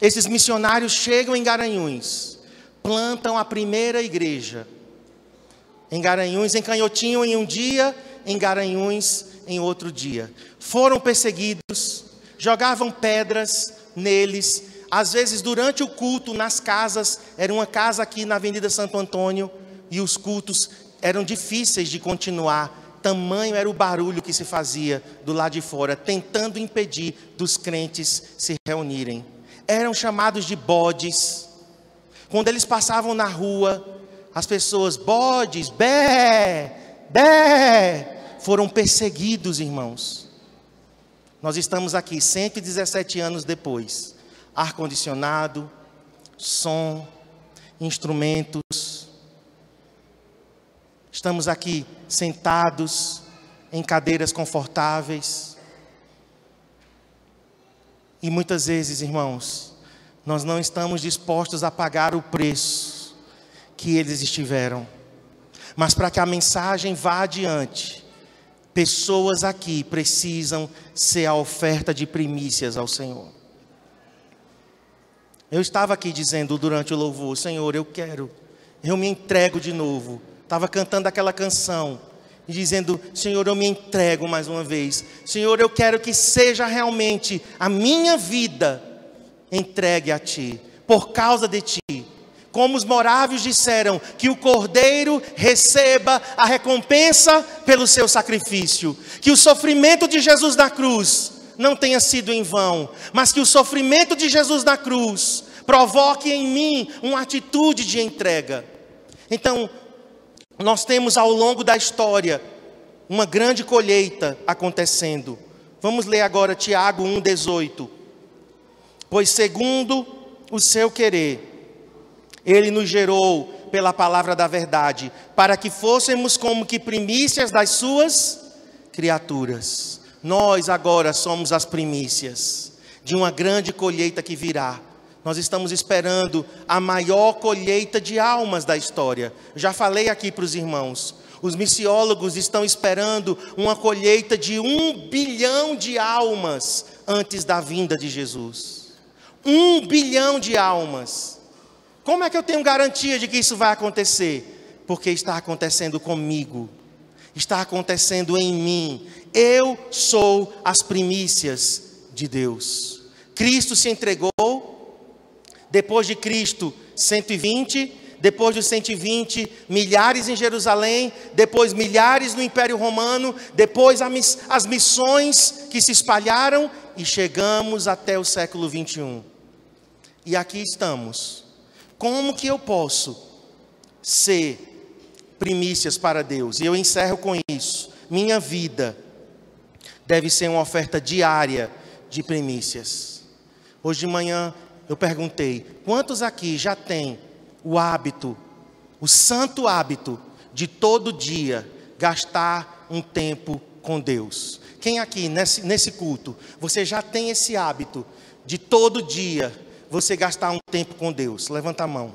esses missionários chegam em Garanhuns. Plantam a primeira igreja. Em Garanhuns, em Canhotinho em um dia, em Garanhuns em outro dia. Foram perseguidos, jogavam pedras neles. Às vezes durante o culto nas casas, era uma casa aqui na Avenida Santo Antônio, e os cultos eram difíceis de continuar. Tamanho era o barulho que se fazia do lado de fora, tentando impedir dos crentes se reunirem. Eram chamados de bodes. Quando eles passavam na rua, as pessoas, bodes, bé, bé, foram perseguidos, irmãos. Nós estamos aqui 117 anos depois. Ar-condicionado, som, instrumentos. Estamos aqui sentados em cadeiras confortáveis. E muitas vezes, irmãos, nós não estamos dispostos a pagar o preço que eles estiveram. Mas para que a mensagem vá adiante, pessoas aqui precisam ser a oferta de primícias ao Senhor. Eu estava aqui dizendo durante o louvor: Senhor, eu me entrego de novo. Estava cantando aquela canção e dizendo: Senhor, eu me entrego mais uma vez. Senhor, eu quero que seja realmente a minha vida entregue a Ti, por causa de Ti. Como os morávios disseram, que o Cordeiro receba a recompensa pelo seu sacrifício. Que o sofrimento de Jesus na cruz não tenha sido em vão, mas que o sofrimento de Jesus na cruz provoque em mim uma atitude de entrega. Então, nós temos ao longo da história uma grande colheita acontecendo. Vamos ler agora Tiago 1,18. Pois segundo o seu querer, Ele nos gerou pela palavra da verdade, para que fôssemos como que primícias das suas criaturas. Nós agora somos as primícias de uma grande colheita que virá. Nós estamos esperando a maior colheita de almas da história. Já falei aqui para os irmãos. Os missiólogos estão esperando uma colheita de 1 bilhão de almas antes da vinda de Jesus. 1 bilhão de almas. Como é que eu tenho garantia de que isso vai acontecer? Porque está acontecendo comigo. Está acontecendo em mim. Eu sou as primícias de Deus. Cristo se entregou. Depois de Cristo, 120. Depois dos 120, milhares em Jerusalém. Depois milhares no Império Romano. Depois as missões que se espalharam. E chegamos até o século 21. E aqui estamos. Como que eu posso ser primícias para Deus? E eu encerro com isso. Minha vida deve ser uma oferta diária de primícias. Hoje de manhã eu perguntei: quantos aqui já têm o hábito, o santo hábito de todo dia gastar um tempo com Deus? Quem aqui nesse culto, você já tem esse hábito de todo dia você gastar um tempo com Deus? Levanta a mão.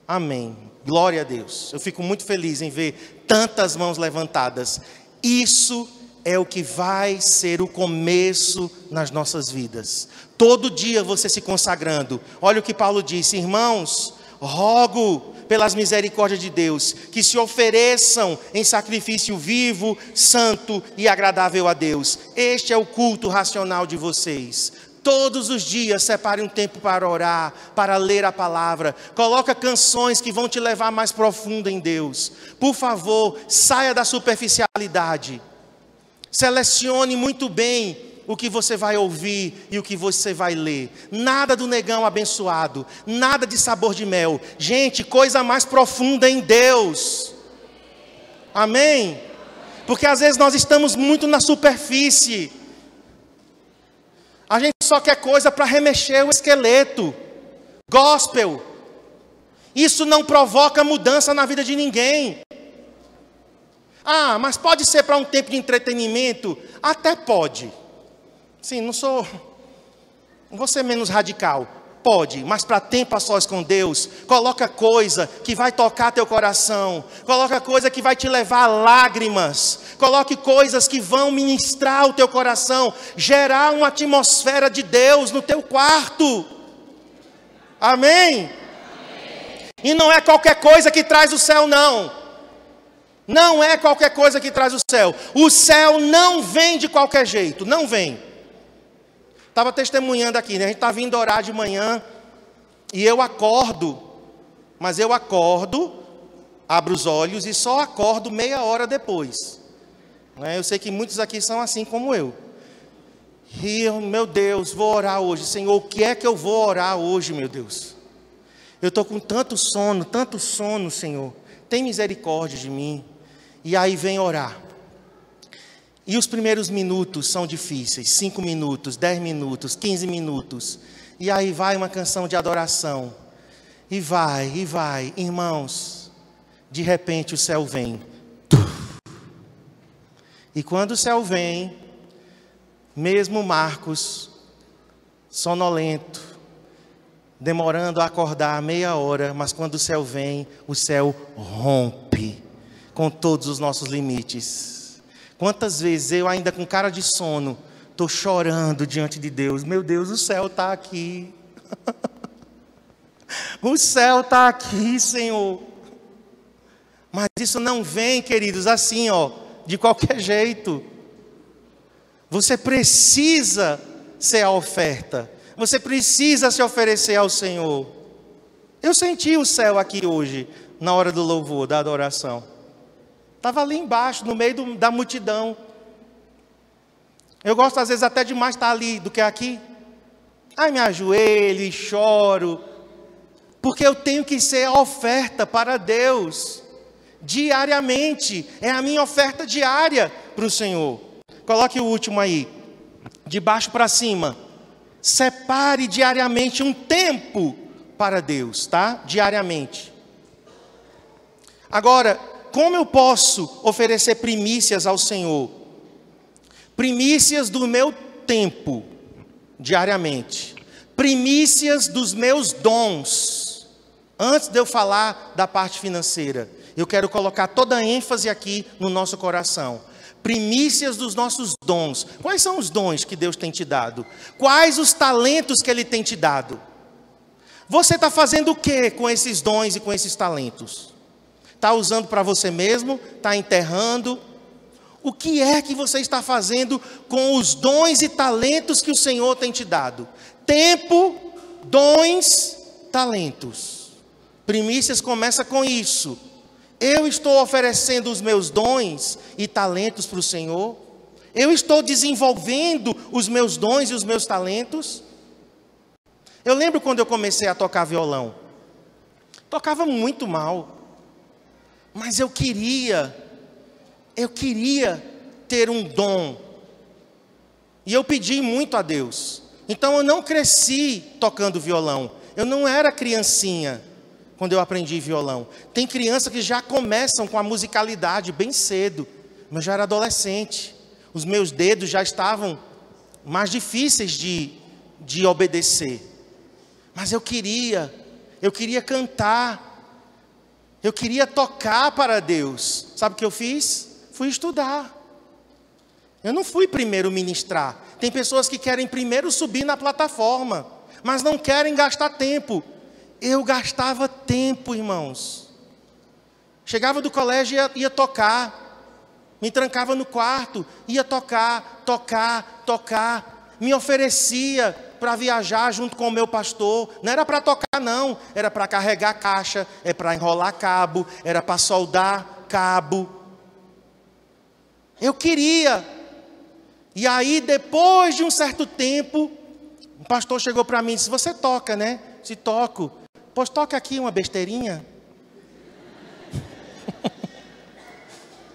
Amém. Glória a Deus. Eu fico muito feliz em ver tantas mãos levantadas. Isso é o que vai ser o começo nas nossas vidas. Todo dia você se consagrando. Olha o que Paulo disse: irmãos, rogo pelas misericórdias de Deus, que se ofereçam em sacrifício vivo, santo e agradável a Deus. Este é o culto racional de vocês. Todos os dias separe um tempo para orar, para ler a palavra. Coloca canções que vão te levar mais profundo em Deus. Por favor, saia da superficialidade. Selecione muito bem o que você vai ouvir e o que você vai ler. Nada do negão abençoado, nada de sabor de mel. Gente, coisa mais profunda em Deus. Amém? Porque às vezes nós estamos muito na superfície. A gente só quer coisa para remexer o esqueleto. Gospel. Isso não provoca mudança na vida de ninguém. Ah, mas pode ser para um tempo de entretenimento? Até pode. Sim, não vou ser menos radical. Pode, mas para tempo a sós com Deus, coloca coisa que vai tocar teu coração. Coloca coisa que vai te levar a lágrimas. Coloque coisas que vão ministrar o teu coração. Gerar uma atmosfera de Deus no teu quarto. Amém? Amém. E não é qualquer coisa que traz o céu, não. Não é qualquer coisa que traz o céu. O céu não vem de qualquer jeito. Não vem. Estava testemunhando aqui, né? A gente está vindo orar de manhã. E eu acordo. Mas eu acordo, abro os olhos e só acordo meia hora depois. Eu sei que muitos aqui são assim como eu. E eu, meu Deus, vou orar hoje. Senhor, o que é que eu vou orar hoje, meu Deus? Eu estou com tanto sono, Senhor. Tem misericórdia de mim. E aí vem orar. E os primeiros minutos são difíceis. 5 minutos, 10 minutos, 15 minutos. E aí vai uma canção de adoração. E vai. Irmãos, de repente o céu vem. E quando o céu vem, mesmo Marcos, sonolento, demorando a acordar meia hora, mas quando o céu vem, o céu rompe com todos os nossos limites. Quantas vezes eu ainda com cara de sono, estou chorando diante de Deus. Meu Deus, o céu está aqui. O céu está aqui, Senhor. Mas isso não vem, queridos, assim, de qualquer jeito. Você precisa ser a oferta. Você precisa se oferecer ao Senhor. Eu senti o céu aqui hoje, na hora do louvor, da adoração. Estava ali embaixo, no meio da multidão. Eu gosto às vezes até de mais estar ali do que aqui. Ai, me ajoelho e choro. Porque eu tenho que ser a oferta para Deus. Diariamente. É a minha oferta diária para o Senhor. Coloque o último aí. De baixo para cima. Separe diariamente um tempo para Deus, tá? Diariamente. Agora, como eu posso oferecer primícias ao Senhor? Primícias do meu tempo, diariamente. Primícias dos meus dons. Antes de eu falar da parte financeira, eu quero colocar toda a ênfase aqui no nosso coração. Primícias dos nossos dons. Quais são os dons que Deus tem te dado? Quais os talentos que Ele tem te dado? Você está fazendo o que com esses dons e com esses talentos? Está usando para você mesmo? Está enterrando? O que é que você está fazendo com os dons e talentos que o Senhor tem te dado? Tempo, dons, talentos. Primícias começa com isso. Eu estou oferecendo os meus dons e talentos para o Senhor? Eu estou desenvolvendo os meus dons e os meus talentos? Eu lembro quando eu comecei a tocar violão. Tocava muito mal. Mas eu queria ter um dom. E eu pedi muito a Deus. Então eu não cresci tocando violão. Eu não era criancinha quando eu aprendi violão. Tem crianças que já começam com a musicalidade bem cedo. Mas eu já era adolescente. Os meus dedos já estavam mais difíceis de obedecer. Mas eu queria cantar. Eu queria tocar para Deus. Sabe o que eu fiz? Fui estudar. Eu não fui primeiro ministrar. Tem pessoas que querem primeiro subir na plataforma, mas não querem gastar tempo. Eu gastava tempo, irmãos. Chegava do colégio e ia tocar. Me trancava no quarto, ia tocar. Me oferecia para viajar junto com o meu pastor. Não era para tocar não, era para carregar caixa, é para enrolar cabo, era para soldar cabo. Eu queria. E aí depois de um certo tempo, o pastor chegou para mim e disse: você toca, né? Se toco. Pois toca aqui uma besteirinha.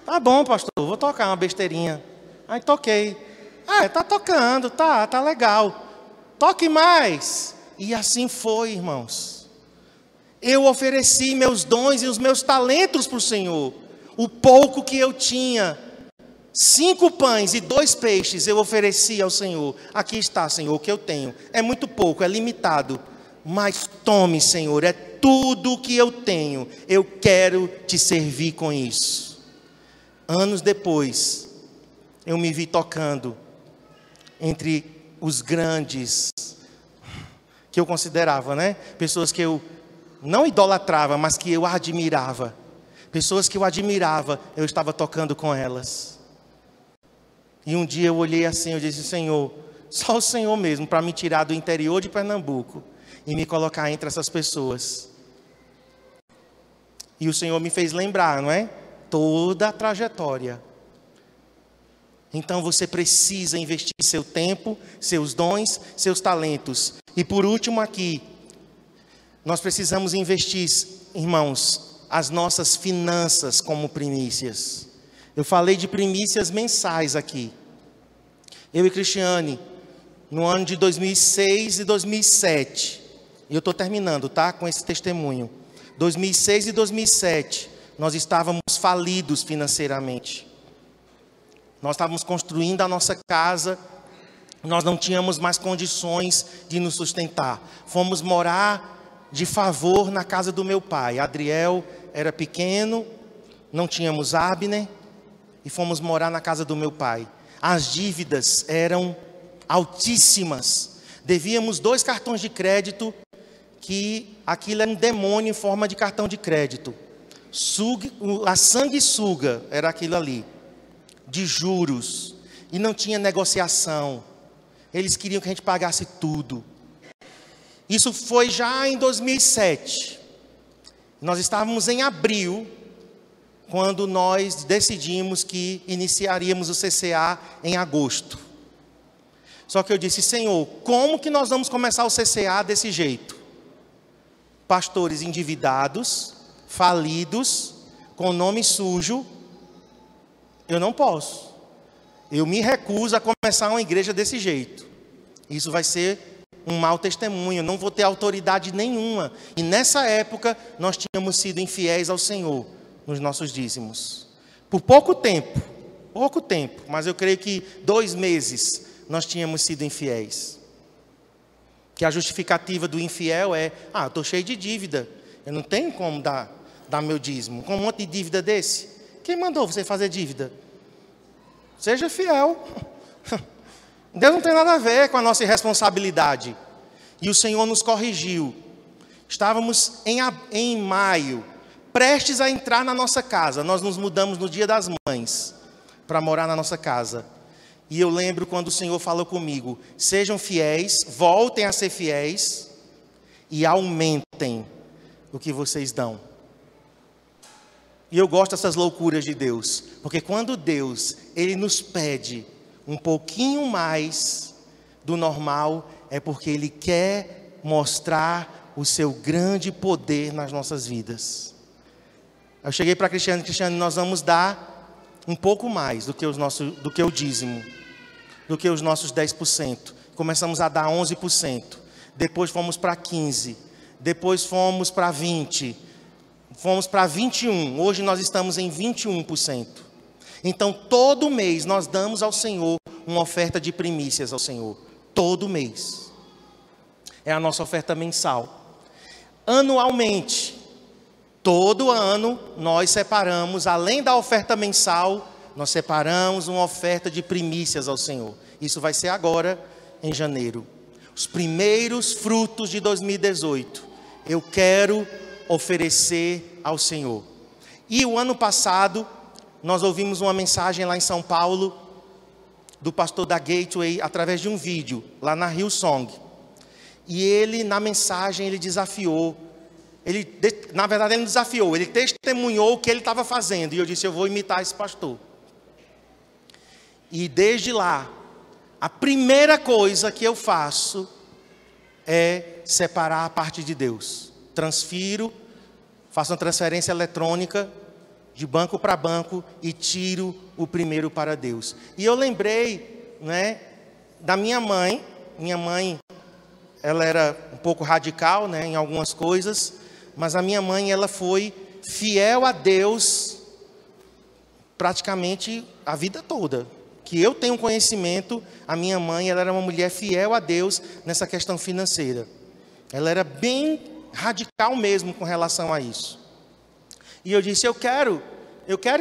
Tá bom, pastor, vou tocar uma besteirinha. Aí toquei. Tá tocando, tá legal. Toque mais. E assim foi, irmãos. Eu ofereci meus dons e os meus talentos para o Senhor. O pouco que eu tinha, 5 pães e 2 peixes, eu ofereci ao Senhor. Aqui está, Senhor, o que eu tenho. É muito pouco, é limitado. Mas tome, Senhor, é tudo o que eu tenho. Eu quero te servir com isso. Anos depois, eu me vi tocando entre os grandes, que eu considerava, né? Pessoas que eu não idolatrava, mas que eu admirava. Pessoas que eu admirava, eu estava tocando com elas. E um dia eu olhei assim, eu disse: Senhor, só o Senhor mesmo para me tirar do interior de Pernambuco e me colocar entre essas pessoas. E o Senhor me fez lembrar, não é? Toda a trajetória. Então você precisa investir seu tempo, seus dons, seus talentos. E por último aqui, nós precisamos investir, irmãos, as nossas finanças como primícias. Eu falei de primícias mensais aqui. Eu e Cristiane, no ano de 2006 e 2007, e eu estou terminando, tá? Com esse testemunho. 2006 e 2007, nós estávamos falidos financeiramente. Nós estávamos construindo a nossa casa nós não tínhamos mais condições de nos sustentar. Fomos morar de favor na casa do meu pai. Adriel era pequeno, não tínhamos Abner, e fomos morar na casa do meu pai. As dívidas eram altíssimas. Devíamos 2 cartões de crédito, que aquilo era um demônio em forma de cartão de crédito. A sanguessuga era aquilo ali, de juros, e não tinha negociação. Eles queriam que a gente pagasse tudo. Isso foi já em 2007. Nós estávamos em abril, quando nós decidimos que iniciaríamos o CCA em agosto. Só que eu disse: Senhor, como que nós vamos começar o CCA desse jeito? Pastores endividados, falidos, com nome sujo. Eu não posso. Eu me recuso a começar uma igreja desse jeito. Isso vai ser um mau testemunho, eu não vou ter autoridade nenhuma. E nessa época, nós tínhamos sido infiéis ao Senhor nos nossos dízimos. Por pouco tempo, mas eu creio que 2 meses nós tínhamos sido infiéis. Que a justificativa do infiel é: eu estou cheio de dívida, eu não tenho como dar meu dízimo. Com um monte de dívida desse, quem mandou você fazer dívida? Seja fiel. Deus não tem nada a ver com a nossa irresponsabilidade. E o Senhor nos corrigiu. Estávamos em maio, prestes a entrar na nossa casa. Nós nos mudamos no Dia das Mães para morar na nossa casa. E eu lembro quando o Senhor falou comigo: sejam fiéis, voltem a ser fiéis e aumentem o que vocês dão. E eu gosto dessas loucuras de Deus, porque quando Deus, Ele nos pede um pouquinho mais do normal, é porque Ele quer mostrar o seu grande poder nas nossas vidas. Eu cheguei para Cristiane: nós vamos dar um pouco mais do que o dízimo, do que os nossos 10%. Começamos a dar 11%, depois fomos para 15%, depois fomos para 20%, fomos para 21%, hoje nós estamos em 21%. Então todo mês nós damos ao Senhor uma oferta de primícias ao Senhor, todo mês. É a nossa oferta mensal. Anualmente, todo ano nós separamos, além da oferta mensal, nós separamos uma oferta de primícias ao Senhor. Isso vai ser agora em janeiro. Os primeiros frutos de 2018, eu quero oferecer ao Senhor. E o ano passado, nós ouvimos uma mensagem lá em São Paulo, do pastor da Gateway, através de um vídeo, lá na Hillsong. E ele, na mensagem, ele desafiou, ele testemunhou o que ele estava fazendo. E eu disse: eu vou imitar esse pastor. E desde lá, a primeira coisa que eu faço é separar a parte de Deus. Transfiro, faço uma transferência eletrônica de banco para banco e tiro o primeiro para Deus. E eu lembrei, da minha mãe. Minha mãe, ela era um pouco radical, em algumas coisas, mas a minha mãe, ela foi fiel a Deus praticamente a vida toda. Que eu tenho conhecimento, a minha mãe, ela era uma mulher fiel a Deus nessa questão financeira. Ela era bem radical mesmo com relação a isso. E eu disse: eu quero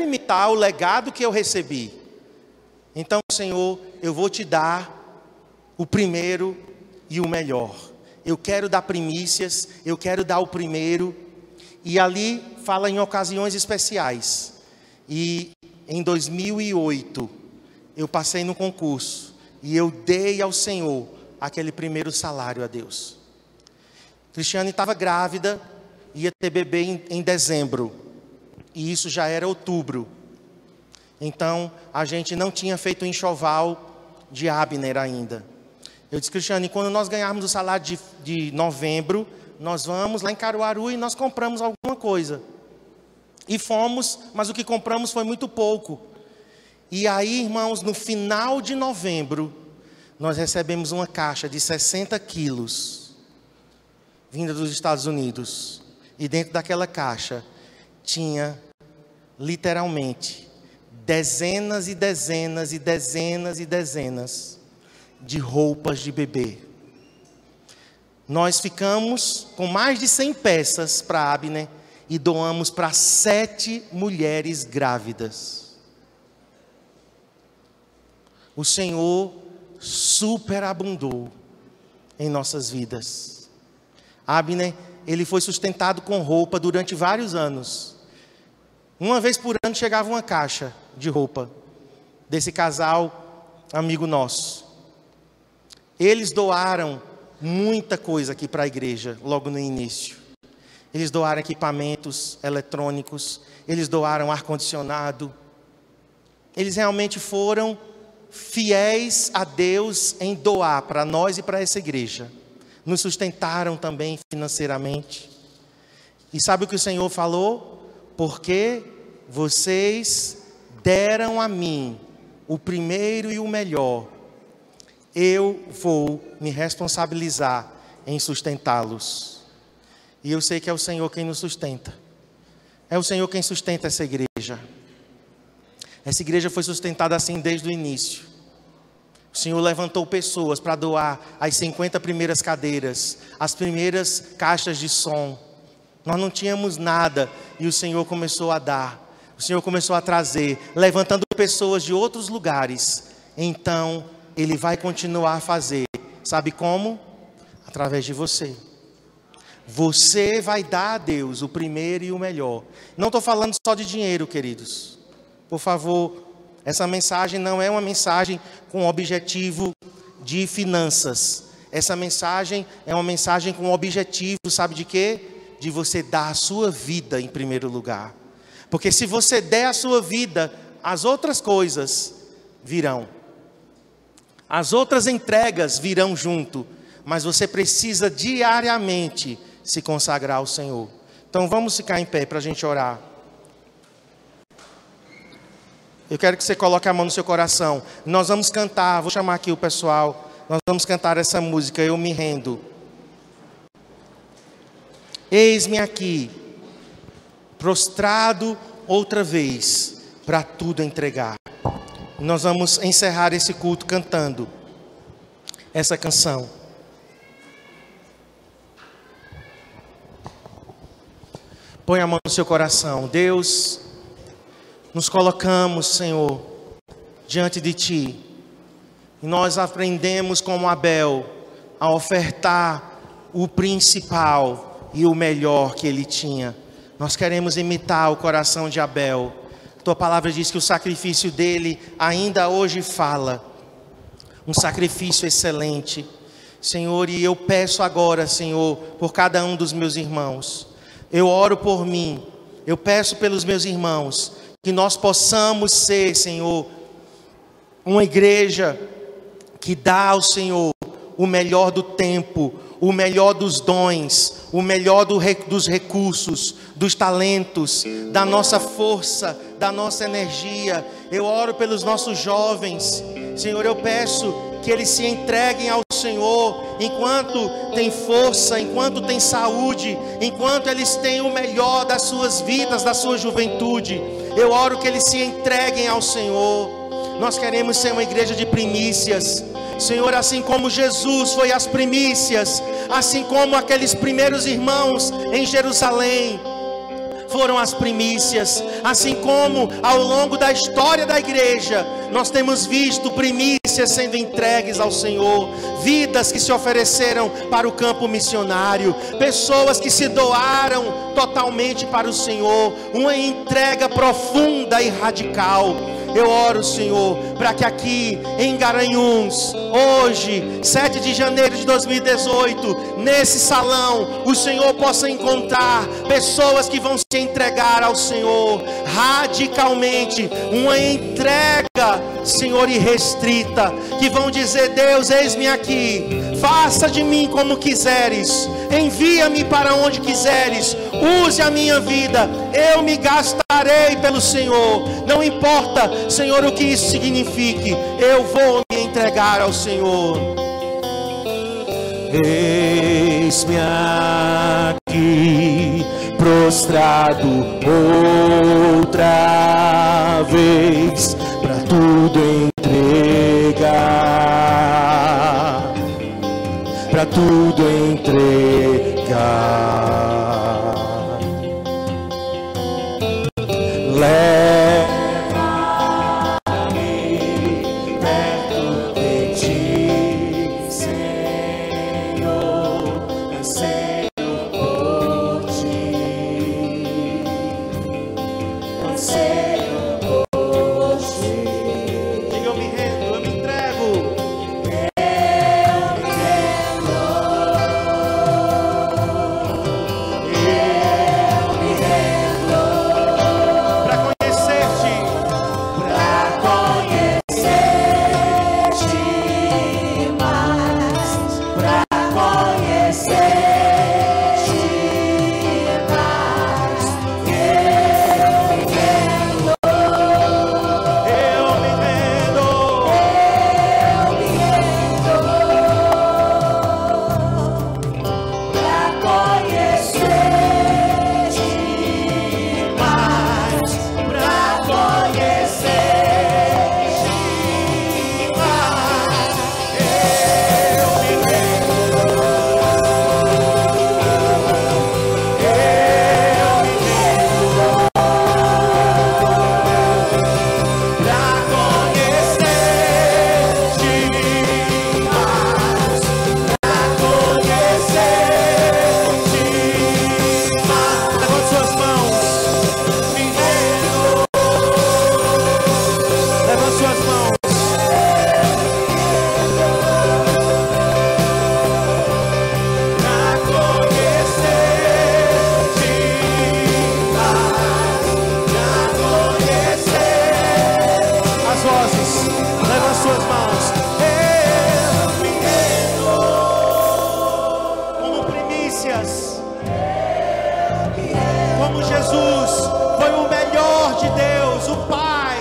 imitar o legado que eu recebi. Então, Senhor, eu vou te dar o primeiro e o melhor. Eu quero dar primícias, eu quero dar o primeiro. E ali fala em ocasiões especiais. E em 2008, eu passei no concurso e eu dei ao Senhor aquele primeiro salário a Deus. Cristiane estava grávida, ia ter bebê em dezembro, e isso já era outubro. Então, a gente não tinha feito o enxoval de Abner ainda. Eu disse: Cristiane, quando nós ganharmos o salário de novembro, nós vamos lá em Caruaru e nós compramos alguma coisa. E fomos, mas o que compramos foi muito pouco. E aí, irmãos, no final de novembro, nós recebemos uma caixa de 60 quilos, vinda dos Estados Unidos. E dentro daquela caixa tinha, literalmente, dezenas e dezenas e dezenas e dezenas de roupas de bebê. Nós ficamos com mais de 100 peças para Abner e doamos para 7 mulheres grávidas. O Senhor superabundou em nossas vidas. Abner, ele foi sustentado com roupa durante vários anos. Uma vez por ano chegava uma caixa de roupa desse casal amigo nosso. Eles doaram muita coisa aqui para a igreja logo no início. Eles doaram equipamentos eletrônicos, eles doaram ar-condicionado. Eles realmente foram fiéis a Deus em doar para nós e para essa igreja. Nos sustentaram também financeiramente. E sabe o que o Senhor falou? Porque vocês deram a mim o primeiro e o melhor, eu vou me responsabilizar em sustentá-los. E eu sei que é o Senhor quem nos sustenta. É o Senhor quem sustenta essa igreja. Essa igreja foi sustentada assim desde o início. O Senhor levantou pessoas para doar as 50 primeiras cadeiras, as primeiras caixas de som. Nós não tínhamos nada e o Senhor começou a dar. O Senhor começou a trazer, levantando pessoas de outros lugares. Então, Ele vai continuar a fazer. Sabe como? Através de você. Você vai dar a Deus o primeiro e o melhor. Não estou falando só de dinheiro, queridos. Por favor, essa mensagem não é uma mensagem com objetivo de finanças. Essa mensagem é uma mensagem com objetivo, sabe de quê? De você dar a sua vida em primeiro lugar. Porque se você der a sua vida, as outras coisas virão. As outras entregas virão junto. Mas você precisa diariamente se consagrar ao Senhor. Então vamos ficar em pé para a gente orar. Eu quero que você coloque a mão no seu coração. Nós vamos cantar, vou chamar aqui o pessoal. Nós vamos cantar essa música, Eu Me Rendo. Eis-me aqui, prostrado outra vez, para tudo entregar. Nós vamos encerrar esse culto cantando essa canção. Põe a mão no seu coração. Deus, nos colocamos, Senhor, diante de Ti. E nós aprendemos como Abel a ofertar o principal e o melhor que ele tinha. Nós queremos imitar o coração de Abel. Tua palavra diz que o sacrifício dele ainda hoje fala. Um sacrifício excelente. Senhor, e eu peço agora, Senhor, por cada um dos meus irmãos. Eu oro por mim. Eu peço pelos meus irmãos. Que nós possamos ser, Senhor, uma igreja que dá ao Senhor o melhor do tempo, o melhor dos dons, o melhor dos recursos, dos talentos, da nossa força, da nossa energia. Eu oro pelos nossos jovens. Senhor, eu peço que eles se entreguem ao Senhor enquanto tem força, enquanto tem saúde, enquanto eles têm o melhor das suas vidas, da sua juventude. Eu oro que eles se entreguem ao Senhor. Nós queremos ser uma igreja de primícias. Senhor, assim como Jesus foi as primícias, assim como aqueles primeiros irmãos em Jerusalém foram as primícias, assim como ao longo da história da igreja, nós temos visto primícias sendo entregues ao Senhor, vidas que se ofereceram para o campo missionário, pessoas que se doaram totalmente para o Senhor, uma entrega profunda e radical. Eu oro, Senhor, para que aqui em Garanhuns, hoje, 7 de janeiro de 2018, nesse salão, o Senhor possa encontrar pessoas que vão se entregar ao Senhor radicalmente, uma entrega, Senhor, irrestrita, que vão dizer: Deus, eis-me aqui, faça de mim como quiseres, envia-me para onde quiseres, use a minha vida, eu me gastarei pelo Senhor, não importa, Senhor, o que isso signifique, eu vou me entregar ao Senhor. Eis-me aqui, prostrado outra vez, para tudo entregar. pra tudo entregar. Leva-me perto de ti, Senhor, anseio por ti, anseio por ti. Diga, eu me rendo, eu me entrego. Como Jesus foi o melhor de Deus, o Pai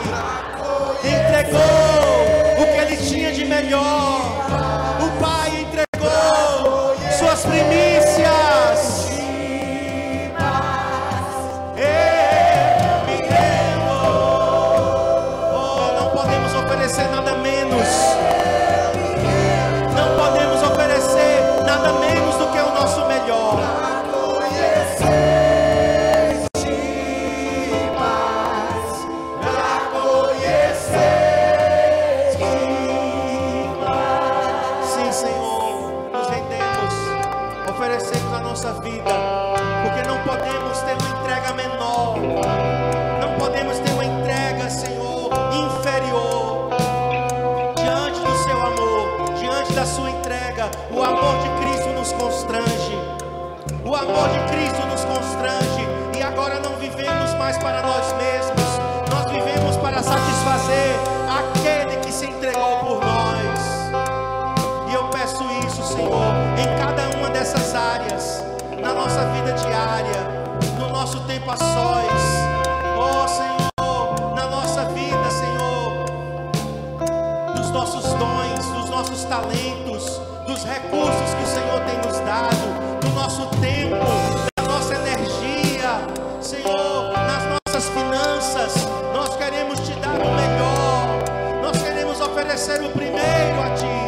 entregou o que Ele tinha de melhor. O Pai entregou suas primícias. Eu me rendo. Oh, não podemos oferecer nada menos. Não podemos oferecer nada menos do que o nosso melhor. Oferecemos a nossa vida, porque não podemos ter uma entrega menor, não podemos ter uma entrega, Senhor, inferior diante do seu amor, diante da sua entrega. O amor de Cristo nos constrange, o amor de Cristo nos constrange, e agora não vivemos mais para nós mesmos, nós vivemos para satisfazer aquele que se entregou por nós. E eu peço isso, Senhor, em cada uma dessas áreas, na nossa vida diária, no nosso tempo a sós. Oh, Senhor, na nossa vida, Senhor, dos nossos dons, dos nossos talentos, dos recursos que o Senhor tem nos dado, do nosso tempo, da nossa energia, Senhor, nas nossas finanças, nós queremos te dar o melhor, nós queremos oferecer o primeiro a Ti.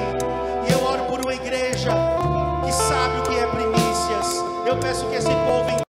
Igreja que sabe o que é primícias. Eu peço que esse povo